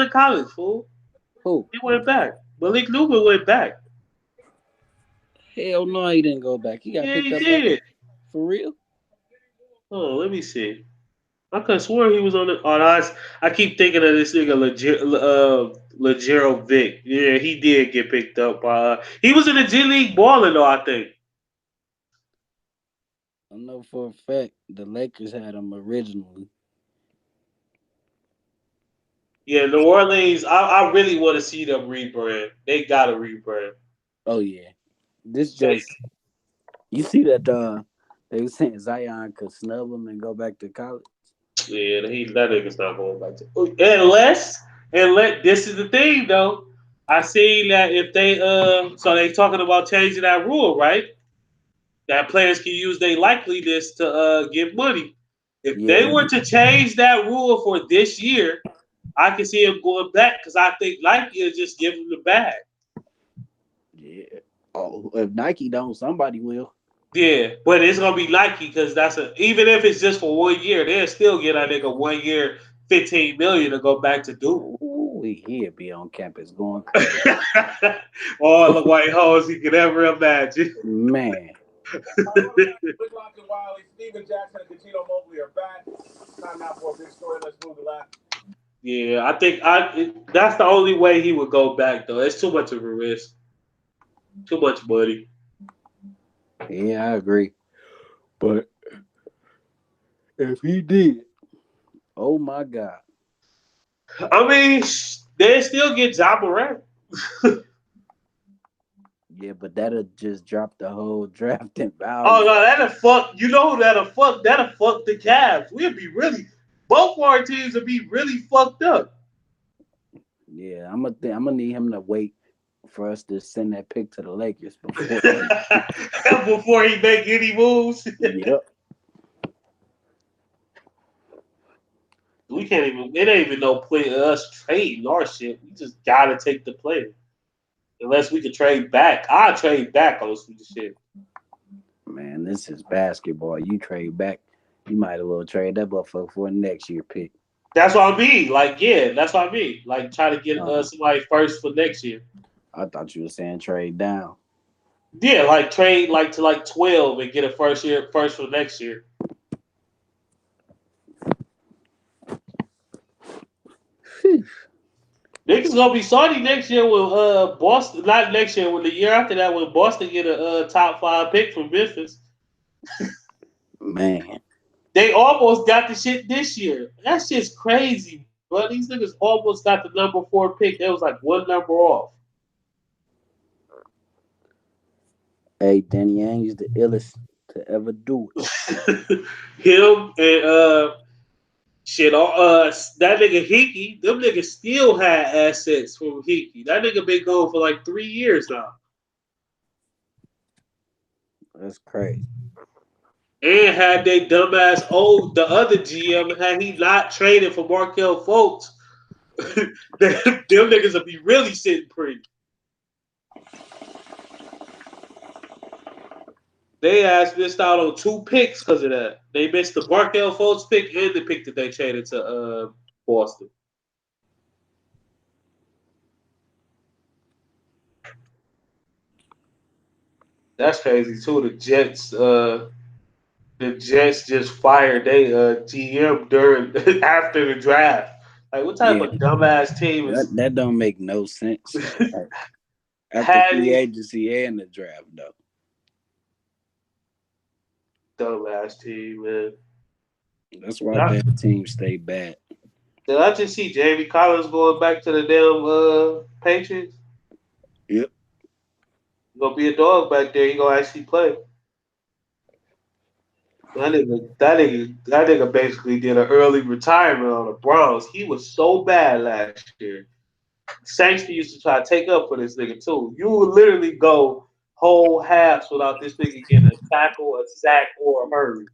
S1: in college, fool.
S2: Who?
S1: He went back. Malik Newman went back.
S2: Hell no, he didn't go back. He got
S1: Yeah,
S2: picked
S1: he
S2: up back
S1: did.
S2: for real.
S1: Oh, let me see. I could swear he was on the. On us. I keep thinking of this nigga, Legero Vic. Yeah, he did get picked up by. He was in the G League balling though, I think.
S2: I know for a fact the Lakers had him originally.
S1: Yeah, New Orleans. I really want to see them rebrand. They got to rebrand.
S2: Oh yeah, this
S1: They,
S2: just you see that they were saying Zion could snub him and go back to college.
S1: yeah, that nigga's not going back to. Unless this is the thing though. I see that if they so they talking about changing that rule, right? That players can use their likeliness to get money. If they
S2: Yeah,
S1: were to change that rule for this year, I can see him going back because I think Nike is just give him the bag.
S2: yeah. Oh, if Nike don't, somebody will.
S1: Yeah, but it's gonna be Nike because that's a even if it's just for 1 year, they'll still get that nigga 1 year, 15 million to go back to Duke.
S2: Ooh, he'd be on campus going crazy.
S1: All the white hoes he could ever imagine.
S2: Man,
S1: Yeah, I think that's the only way he would go back though. It's too much of a risk, too much money.
S2: Yeah, I agree. But if he did, oh my God.
S1: I mean, they still get Ja Morant.
S2: Yeah, but that'll just drop the whole draft in
S1: Oh
S2: value.
S1: no, that'll fuck. You know who that'll fuck? That'll fuck the Cavs. We'll be really. Both of our teams will be really fucked up.
S2: Yeah, I'm gonna need him to wait for us to send that pick to the Lakers before.
S1: Before he make any moves,
S2: Yep.
S1: we can't even. It ain't even no play us trading our shit. We just gotta take the player. Unless we can trade back, I'll trade back on some shit.
S2: Man, this is basketball. You trade back, you might as well trade that motherfucker for a next year pick.
S1: That's what I mean. Like, yeah, that's what I mean. Like, try to get
S2: Uh,
S1: somebody first for next year.
S2: I thought you were saying trade down.
S1: Yeah, like trade like to like 12 and get a first for next year.
S2: Phew.
S1: Niggas gonna be salty next year with Boston. Not next year, when the year after that, when Boston get a top five pick from Memphis.
S2: Man,
S1: They almost got the shit this year. That shit's crazy, bro. These niggas almost got the number 4 pick. They was like one number off.
S2: hey, Danny Ainge the illest to ever do it.
S1: Him and shit. That nigga Hickey. Them niggas still had assets from Hickey. That nigga been going for like 3 years now.
S2: That's crazy.
S1: And had they dumbass old the other GM, had he not traded for Markel Fultz, them niggas would be really sitting pretty. They ass missed out on 2 picks because of that. They missed the Markel Fultz pick and the pick that they traded to Boston. That's crazy too. The Jets just fired they GM during after the draft. Like, what type
S2: Yeah,
S1: of dumbass team is
S2: that don't make no sense. After free
S1: Hattie?
S2: agency and the draft, though.
S1: Dumbass team, man.
S2: That's why
S1: Yeah.
S2: bad teams stay bad.
S1: Did I just see Jamie Collins going back to the damn Patriots?
S2: Yep.
S1: He gonna be a dog back there. He gonna actually play. That nigga basically did an early retirement on the Browns. He was so bad last year. Saints used to try to take up for this nigga too. You would literally go whole halves without this nigga getting a tackle, a sack, or a hurry.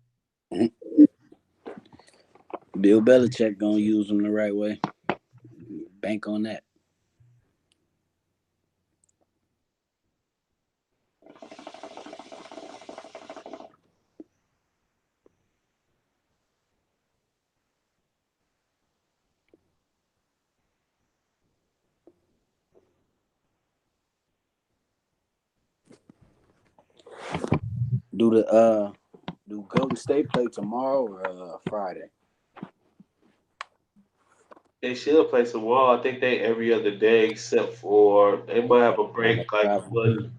S2: Bill Belichick gonna use them the right way. Bank on that. Do the do Golden State play tomorrow or Friday?
S1: They should play some ball. I think they every other day except for they might have a
S2: On the
S1: break like
S2: travel.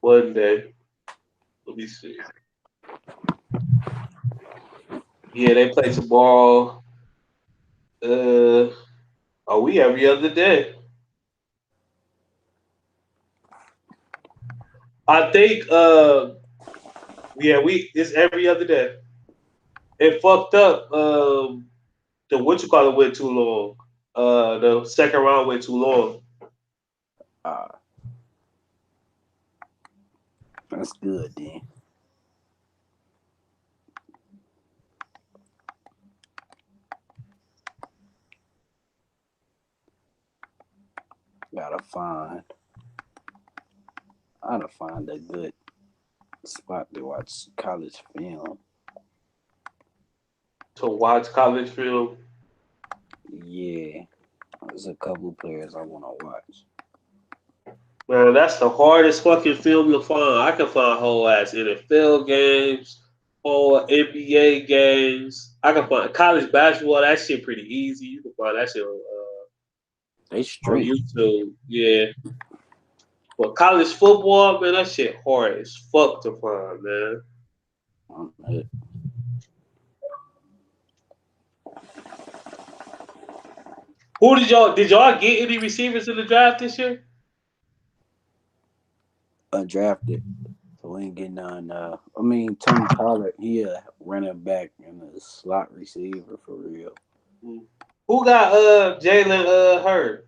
S1: one day. Let me see. Yeah, they play tomorrow. Uh, we every other day. I think. Yeah, we it's every other day. It fucked up. The what you call it went too long. The second round went too long.
S2: Uh, that's good then. Gotta find. Gotta find a good spot to watch college film.
S1: To watch college film.
S2: Yeah, there's a couple players I want to watch.
S1: Man, that's the hardest fucking film to find. I can find whole ass NFL games, whole NBA games. I can find college basketball. That shit pretty easy. You can find that shit
S2: They
S1: on
S2: stream.
S1: YouTube. Yeah, But college football, man, that shit hard as fuck to find, man.
S2: Um,
S1: Who did y'all get any receivers in the draft this year?
S2: Undrafted. So we ain't getting none. I mean, Tony Pollard, he a running back and a slot receiver for real.
S1: Mm. Who got Jalen Hurd?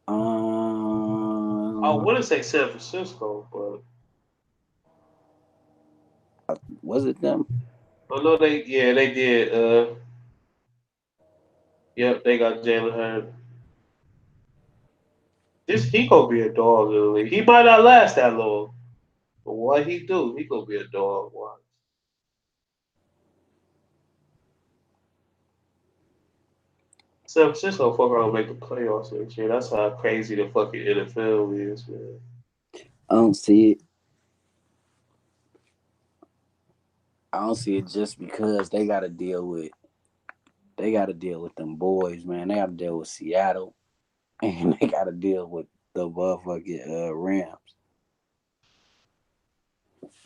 S1: I
S2: Um,
S1: want to say San Francisco, but
S2: was it them?
S1: I know they did. Yep, they got Jalen Hurd. This he gonna be a dog in the league. He might not last that long, but what he do, he gonna be a dog. Watch. San Francisco fuck around and make the playoffs next year. That's how crazy the fucking NFL is, man.
S2: I don't see it. I don't see it just because they got to deal with them boys, man. They got to deal with Seattle, and they got to deal with the motherfucking Rams.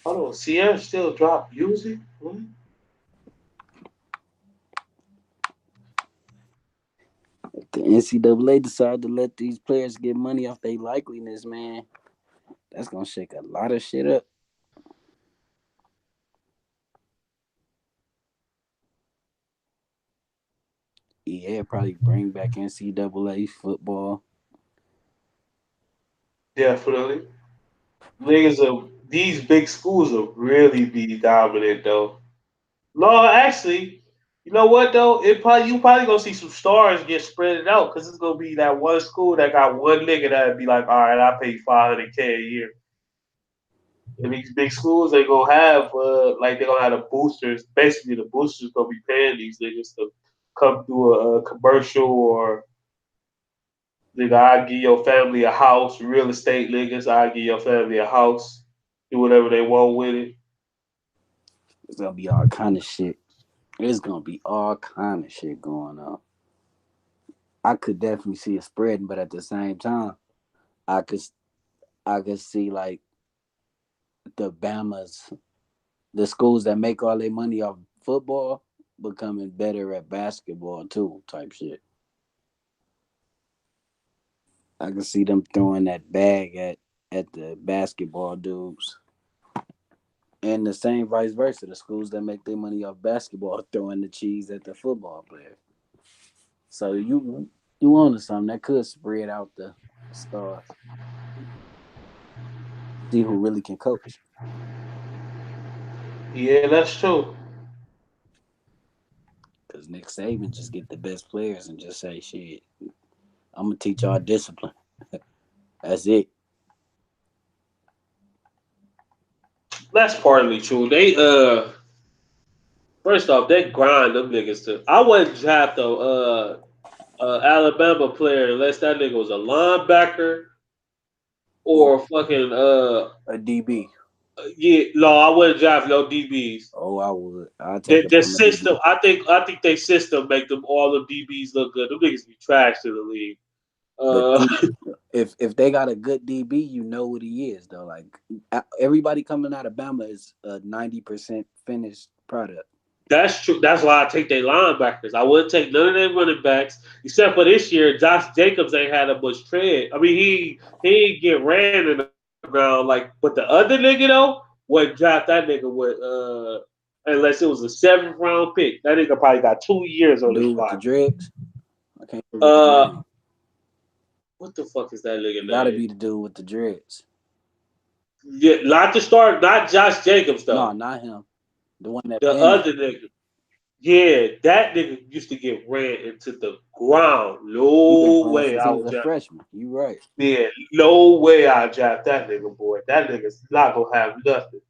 S1: Hold on, Sierra still drop music? What?
S2: If the NCAA decide to let these players get money off their likeliness, man, that's gonna shake a lot of shit up. Yeah, probably bring back NCAA football.
S1: Definitely. Niggas of these big schools will really be dominant though. No, actually, you know what though? You probably gonna see some stars get spread out because it's gonna be that one school that got one nigga that'd be like, all right, I pay 500K a year. And these big schools they gonna have like they gonna have the boosters. Basically, the boosters gonna be paying these niggas to come do a commercial or nigga, I give your family a house. Real estate niggas, I give your family a house. Do whatever they want with it.
S2: It's gonna be all kind of shit. It's gonna be all kind of shit going on. I could definitely see it spreading, but at the same time, I could I could see like the Bamas, the schools that make all their money off football, becoming better at basketball too, type shit. I can see them throwing that bag at the basketball dudes. And the same vice versa. The schools that make their money off basketball throwing the cheese at the football player. So you on to something that could spread out the stars. See who really can coach.
S1: Yeah, that's true.
S2: Cause Nick Saban just get the best players and just say shit. I'm gonna teach y'all discipline. That's it.
S1: That's partly true. They first off, they grind them niggas too. I wouldn't draft a Alabama player unless that nigga was a linebacker
S2: Or
S1: or fucking
S2: a DB.
S1: yeah. No, I wouldn't draft no DBs.
S2: Oh, I would. I'll take
S1: The,
S2: a
S1: the
S2: Bama
S1: system,
S2: DB.
S1: I think they system make them all the DBs look good. Them niggas be trash to the league.
S2: But
S1: Uh,
S2: if they got a good DB, you know what he is though. Like everybody coming out of Bama is a 90% finished product.
S1: That's true. That's why I take their linebackers. I wouldn't take none of their running backs, except for this year. Josh Jacobs ain't had a much tread. I mean, he ain't get ran in the ground like, but the other nigga though wouldn't draft that nigga with unless it was a seventh round pick. That nigga probably got 2 years on his
S2: Dude with the
S1: body.
S2: dreads, I can't think of his
S1: Uh,
S2: name.
S1: what the fuck is that nigga
S2: It got to
S1: name?
S2: be the dude with the dreads.
S1: Yeah, not the start, not Josh Jacobs
S2: No,
S1: though.
S2: not him. The one that
S1: The
S2: been there.
S1: other nigga. Yeah, that nigga used to get ran into the ground.
S2: He been
S1: No
S2: playing
S1: way
S2: since
S1: I
S2: he was
S1: would
S2: a
S1: draft.
S2: freshman. You right.
S1: Yeah, no way I draft that nigga, boy. That nigga's not gonna have nothing.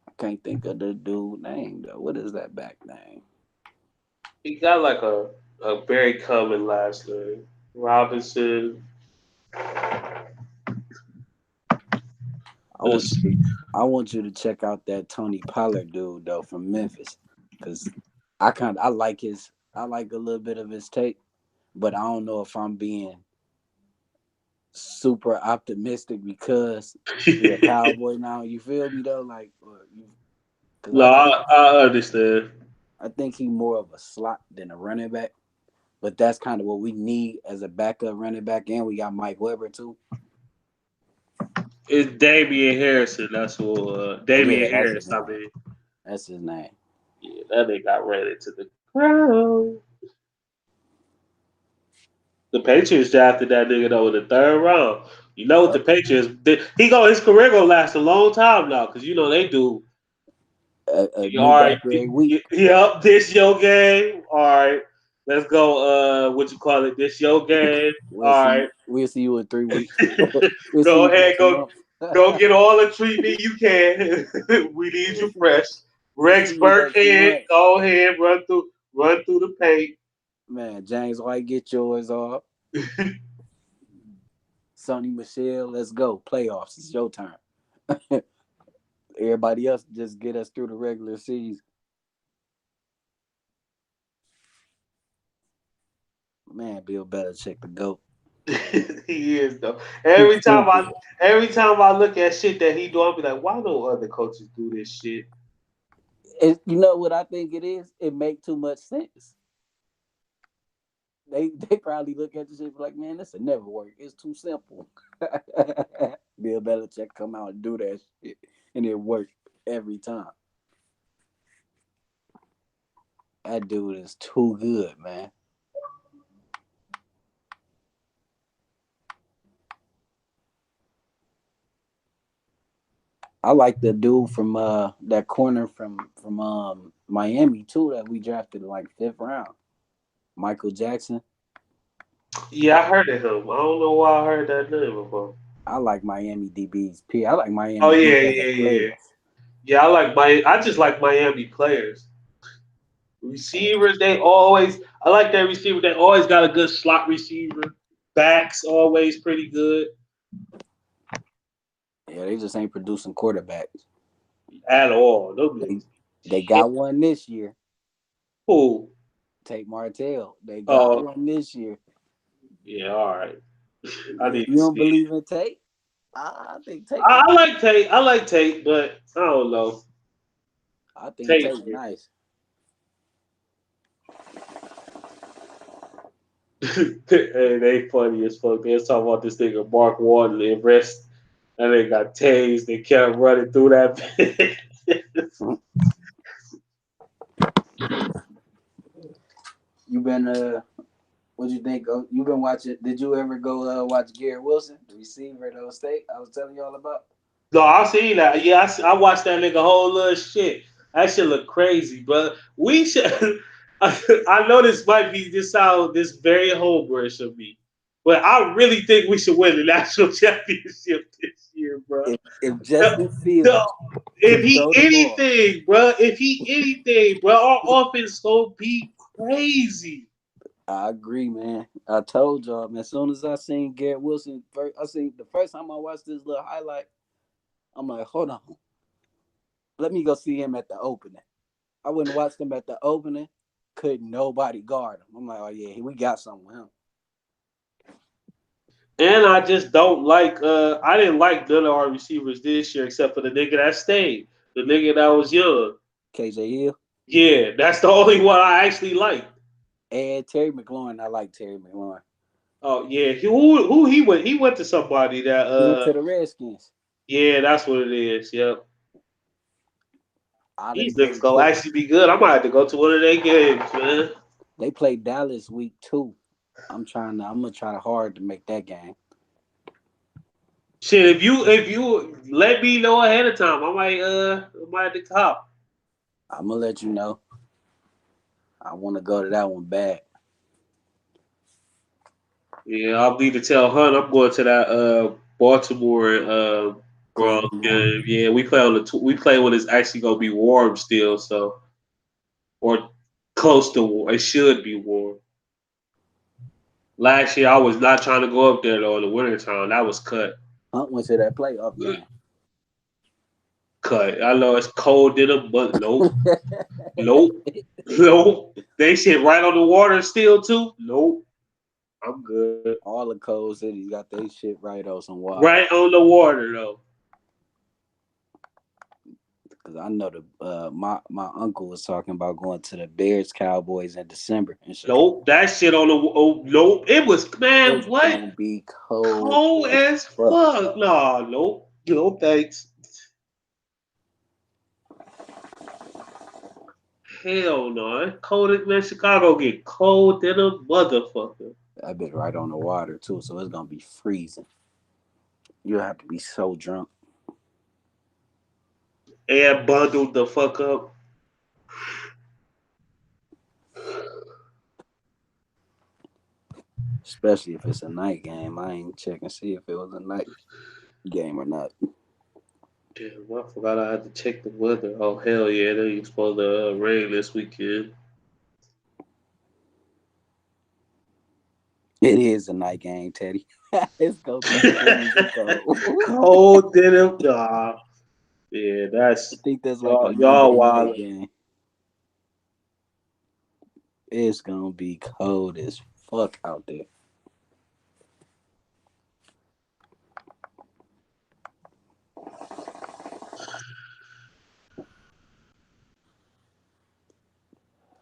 S2: I can't think of the dude name though. What is that back name?
S1: He got like a very common last name. Robinson.
S2: I want
S1: Let's
S2: you to,
S1: see.
S2: I want you to check out that Tony Pollard dude though from Memphis, because I like a little bit of his take, but I don't know if I'm being super optimistic because he a cowboy now. You feel me though? Like, because
S1: No, I understand.
S2: I think he more of a slot than a running back. But that's kind of what we need as a backup running back, and we got Mike Weber too.
S1: It's Damian Harrison. That's who.
S2: Yeah,
S1: Damian
S2: that's his
S1: Harris. I
S2: name.
S1: mean,
S2: That's his name.
S1: yeah, that nigga got ran into the ground. The Patriots drafted that nigga though in the third round. You know what the
S2: Yep.
S1: Patriots did? His career gonna last a long time now because you know they do.
S2: A
S1: All
S2: new back
S1: right,
S2: every week.
S1: yep, this your game. All right, let's go. What you call it? This your game.
S2: We'll
S1: All
S2: see.
S1: right,
S2: We'll see you in 3 weeks. We'll see
S1: go
S2: you
S1: ahead,
S2: next month.
S1: go get all the treatment you can. We need
S2: we'll
S1: you
S2: see.
S1: fresh.
S2: We'll see
S1: Rex
S2: you next
S1: Burkhead,
S2: month.
S1: go ahead, run through the paint.
S2: Man, James White, get yours off. Sonny Michelle, let's go. Playoffs. It's your turn. Everybody else just get us through the regular season. Man, Bill Belichick the GOAT.
S1: He is though.
S2: Too
S1: Every time
S2: simple.
S1: I every time I look at shit that he do, I'll be like, why don't other coaches do this shit?
S2: You know what I think it is? It make too much sense. They probably look at this shit like, man, this will never work. It's too simple. Bill Belichick come out and do that shit, and it worked every time. That dude is too good, man. I like the dude from that corner from Miami too that we drafted in like fifth round. Michael Jackson.
S1: Yeah, I heard of him. I don't know why I heard that name before.
S2: I like Miami DBs. I like
S1: Oh
S2: Miami
S1: yeah,
S2: DBs
S1: yeah,
S2: as
S1: yeah.
S2: players.
S1: Yeah, I just like Miami players. Receivers, I like that receiver. They always got a good slot receiver. Backs always pretty good
S2: Yeah, they just ain't producing quarterbacks.
S1: at all. Them
S2: They
S1: niggas.
S2: they
S1: Shit.
S2: got one this year.
S1: Who?
S2: Tate Martell. They got
S1: Oh,
S2: one this year.
S1: yeah, all right. I
S2: You
S1: need to
S2: don't
S1: see it.
S2: believe in Tate? I think Tate can.
S1: I like Tate. I like Tate, but I don't know.
S2: I think
S1: Tate.
S2: Tate nice.
S1: Hey, they funny as fuck. They was talking about this nigga Mark Warden and rest. And they got tased. They kept running through that bitch.
S2: You been what you think? You been watching? Did you ever go watch Garrett Wilson, the receiver at Ohio State? I was telling y'all about.
S1: No, I seen that. Yeah, I watched that nigga whole little shit. That shit look crazy, but we should. I know this might be this very homebrewish of me, but I really think we should win the national championship this year, bro.
S2: If
S1: The-
S2: Justin
S1: the-
S2: Fields
S1: if
S2: can
S1: he
S2: throw the ball,
S1: anything, bro, our offense gonna be crazy.
S2: I agree, man. I told y'all, man. As soon as I seen Garrett Wilson, first, I seen the first time I watched this little highlight. I'm like, hold on, let me go see him at the opening. I wouldn't watch him at the opening. Couldn't nobody guard him. I'm like, oh yeah, we got something with him.
S1: And I just don't like. I didn't like none of our receivers this year except for the nigga that stayed, the nigga that was young.
S2: KJ Hill
S1: Yeah, that's the only one I actually like.
S2: and Terry McLaurin. I like Terry McLaurin.
S1: Oh yeah, who he went? He went to somebody that
S2: He went to the Redskins.
S1: yeah, that's what it is. Yep, these
S2: They
S1: niggas gonna
S2: play,
S1: actually be good. I might have to go to one of their games, man.
S2: they play Dallas week 2. I'm gonna try hard to make that game.
S1: Shit, if you let me know ahead of time, I might have to cop.
S2: I'm gonna let you know. I want to go to that one bad.
S1: Yeah, I'll need to tell Hunt I'm going to that Baltimore Bronx
S2: Cleveland one.
S1: game. Yeah, we play when it's actually gonna be warm still, so or close to warm. It should be warm. Last year I was not trying to go up there though in the wintertime. That was cut.
S2: Hunt went to that playoff game.
S1: cut. I know it's cold in them, but nope, nope, nope. They shit right on the water still too. Nope, I'm good.
S2: All the cold cities got their shit right on some water.
S1: Right on the water though.
S2: Cause I know the my uncle was talking about going to the Bears Cowboys in December in Chicago.
S1: Nope, that shit on the nope. It was man,
S2: It's
S1: what
S2: gonna be cold
S1: cold
S2: as
S1: as
S2: fuck.
S1: fuck. Nah, nope, no thanks. Hell no, it's cold as man. Chicago get cold than a motherfucker.
S2: I bet right on the water too, so it's gonna be freezing. You have to be so drunk,
S1: And bundled the fuck up.
S2: especially if it's a night game. I ain't checking see if it was a night game or not.
S1: Damn, I forgot I had to check the weather. Oh hell yeah, they supposed to rain this weekend.
S2: It is a night game, Teddy. It's gonna be freezing cold.
S1: Cold than a nah. Yeah,
S2: I
S1: that's
S2: think that's like a
S1: y'all
S2: Monday night
S1: wild.
S2: game. It's gonna be cold as fuck out there.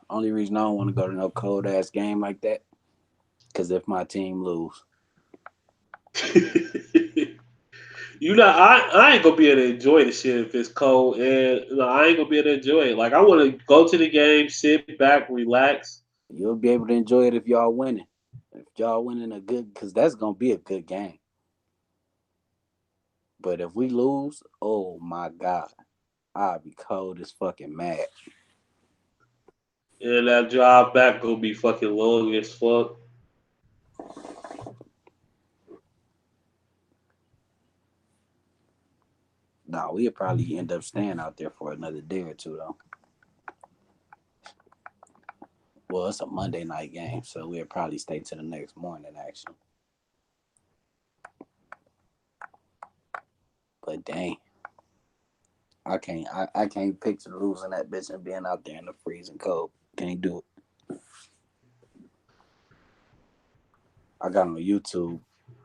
S2: Only reason I don't want to go to no cold ass game like that, because if my team lose,
S1: I ain't gonna be able to enjoy the shit if it's cold, and I ain't gonna be able to enjoy it. Like I want to go to the game, sit back, relax.
S2: you'll be able to enjoy it if y'all winning. If y'all winning a good, because that's gonna be a good game. But if we lose, oh my god, I'll be cold as fucking mad.
S1: And that drive back gonna be fucking long as fuck.
S2: Nah, we'll probably end up staying out there for another day or two though. Well, it's a Monday night game, so we'll probably stay to the next morning actually. But dang, I can't picture losing that bitch and being out there in the freezing cold. Can't do it. I got on YouTube.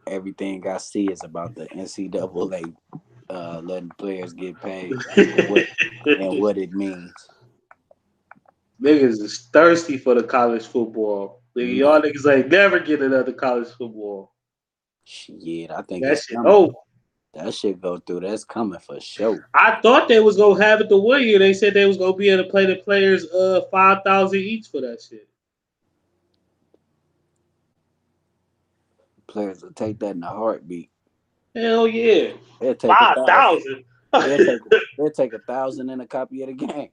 S2: Everything I see is about the NCAA letting players get paid and what it means.
S1: Niggas is thirsty for the college football. Nigga, y'all
S2: Man,
S1: niggas ain't never get another college football.
S2: shit, I think
S1: That
S2: it's
S1: shit
S2: coming.
S1: over.
S2: That shit go through. That's coming for sure.
S1: I thought they was gonna have it the 1 year. They said they was gonna be able to play the players 5,000 each for that shit.
S2: Players will take that in a heartbeat.
S1: Hell yeah,
S2: They'll take a
S1: five
S2: thousand.
S1: thousand.
S2: They'll take 1,000 in a copy of the game.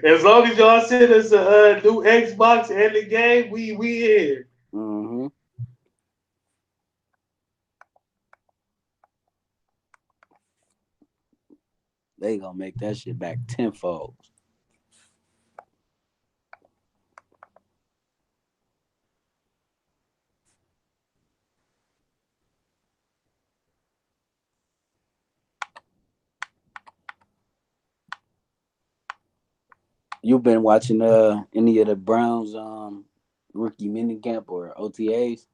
S1: As long as y'all send us a new Xbox and the game, we in.
S2: Mm-hmm. They gonna make that shit back tenfold. You been watching any of the Browns rookie minicamp or OTAs?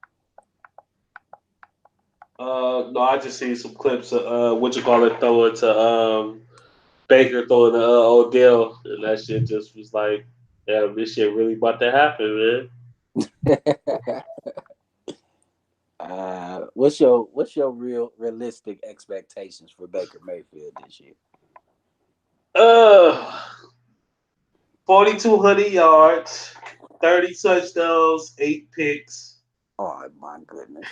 S1: No, I just seen some clips of what you call it throwing to Baker throwing to Odell, and that shit just was like, damn, this shit really about to happen, man.
S2: What's your realistic expectations for Baker Mayfield this year?
S1: Uh, 4,200 yards, 30 touchdowns, 8 picks.
S2: Oh my goodness.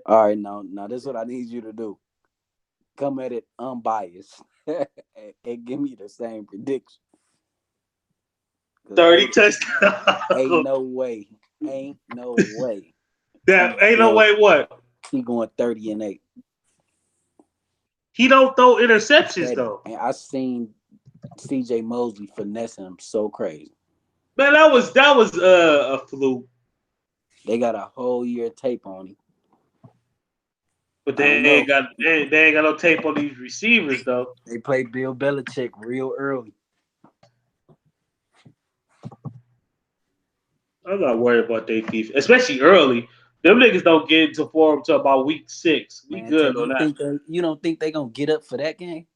S2: All right, now this is what I need you to do. Come at it unbiased and give me the same prediction. Cause
S1: 30
S2: ain't ain't
S1: touchdowns.
S2: no way, ain't no way
S1: That
S2: he
S1: ain't no
S2: going
S1: way. What?
S2: he going 30-8.
S1: He don't throw interceptions
S2: Steady.
S1: though.
S2: And I seen CJ Mosley finessing him so crazy.
S1: Man, that was a fluke.
S2: They got a whole year tape on him.
S1: But
S2: I don't know.
S1: they ain't got no tape on these receivers though.
S2: They played Bill Belichick real early.
S1: I'm not worried about their defense, especially early. Them niggas don't get into form till about week 6. We
S2: Man, Tay,
S1: good on that.
S2: you don't think they gonna get up for that game?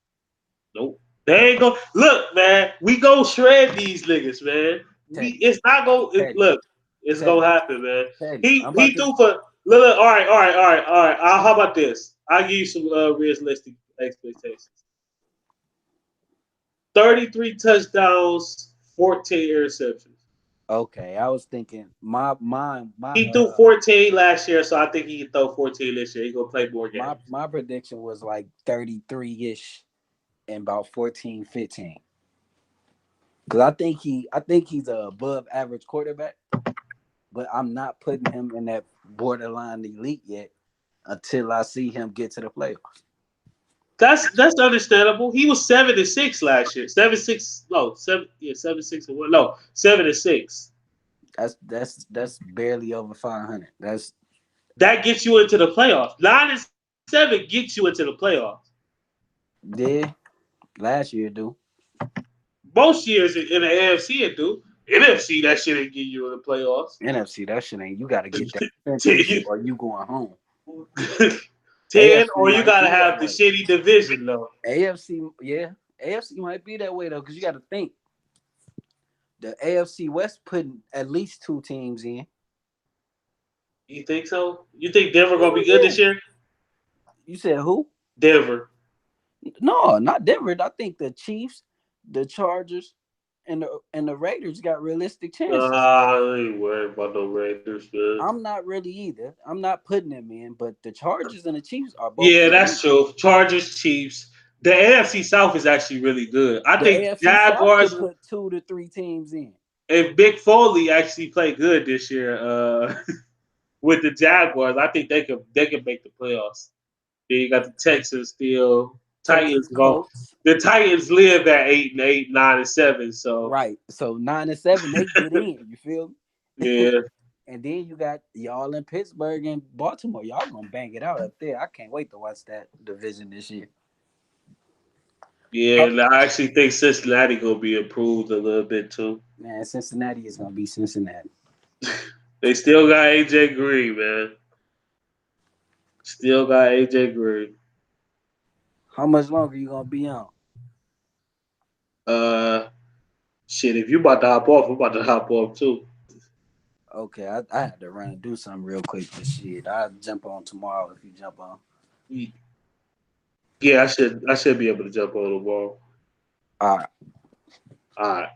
S1: Nope. They ain't go. Look, man, we go shred these niggas, man.
S2: Teddy,
S1: It's not go.
S2: Teddy,
S1: Look, it's
S2: Teddy,
S1: gonna happen, man.
S2: Teddy.
S1: He
S2: I'm about
S1: he
S2: to.
S1: threw for. Look, all right, all right, all right, all right. How about this? I'll give you some realistic expectations. 33 touchdowns, 14 interceptions.
S2: Okay, I was thinking my
S1: He threw 14 last year, so I think he can throw 14 this year. He's gonna play more games.
S2: my prediction was like 33 ish and about 14, 15. Because I think he's a above average quarterback, but I'm not putting him in that borderline elite yet until I see him get to the playoffs.
S1: That's understandable. He was 7-6 last year. 7-6, no, 7-6 and 1. No, 7-6.
S2: That's barely over 500. That's
S1: That gets you into the playoffs. 9-7 gets you into the playoffs.
S2: yeah. Last year, do
S1: Most years in the AFC it do. NFC that shit ain't get you in the playoffs.
S2: NFC that shit ain't. You got to get that
S1: Ten,
S2: championship or you going home.
S1: 10,
S2: AFC
S1: or you
S2: might
S1: gotta
S2: be that
S1: have the
S2: way.
S1: shitty division though.
S2: AFC, yeah, AFC might be that way though, because you got to think the AFC West putting at least two teams in.
S1: You think so? You think Denver gonna
S2: Hell
S1: be good
S2: yeah.
S1: this year?
S2: You said who?
S1: Denver.
S2: No, not Denver. I think the Chiefs, the Chargers, and the Raiders got realistic chances.
S1: I ain't worried about no Raiders, man.
S2: I'm not really either. I'm not putting them in, but the Chargers and the Chiefs are both
S1: Yeah,
S2: elite.
S1: that's true. Chargers, Chiefs. The AFC South is actually really good. I
S2: The
S1: think
S2: AFC South
S1: Jaguars
S2: could put 2 to 3 teams in.
S1: and Big Foley actually played good this year with the Jaguars. I think they could make the playoffs. Then you got the Texans still.
S2: Texans,
S1: Titans go.
S2: Colts,
S1: The Titans live at 8-8, 9-7. So
S2: right? So 9 and 7, they get in. You feel me?
S1: yeah,
S2: And then you got y'all in Pittsburgh and Baltimore. Y'all gonna bang it out up there. I can't wait to watch that division this year.
S1: yeah. And I actually think Cincinnati gonna be improved a little bit too.
S2: Man, Cincinnati is gonna be Cincinnati.
S1: They still got AJ Green, man. Still got AJ Green.
S2: How much longer you gonna be on?
S1: Uh, shit. If you about to hop off, I'm about to hop off too.
S2: Okay, I had to run and do something real quick. But shit, I'll jump on tomorrow if you jump on.
S1: Yeah, I should be able to jump on the ball.
S2: All right.
S1: All right.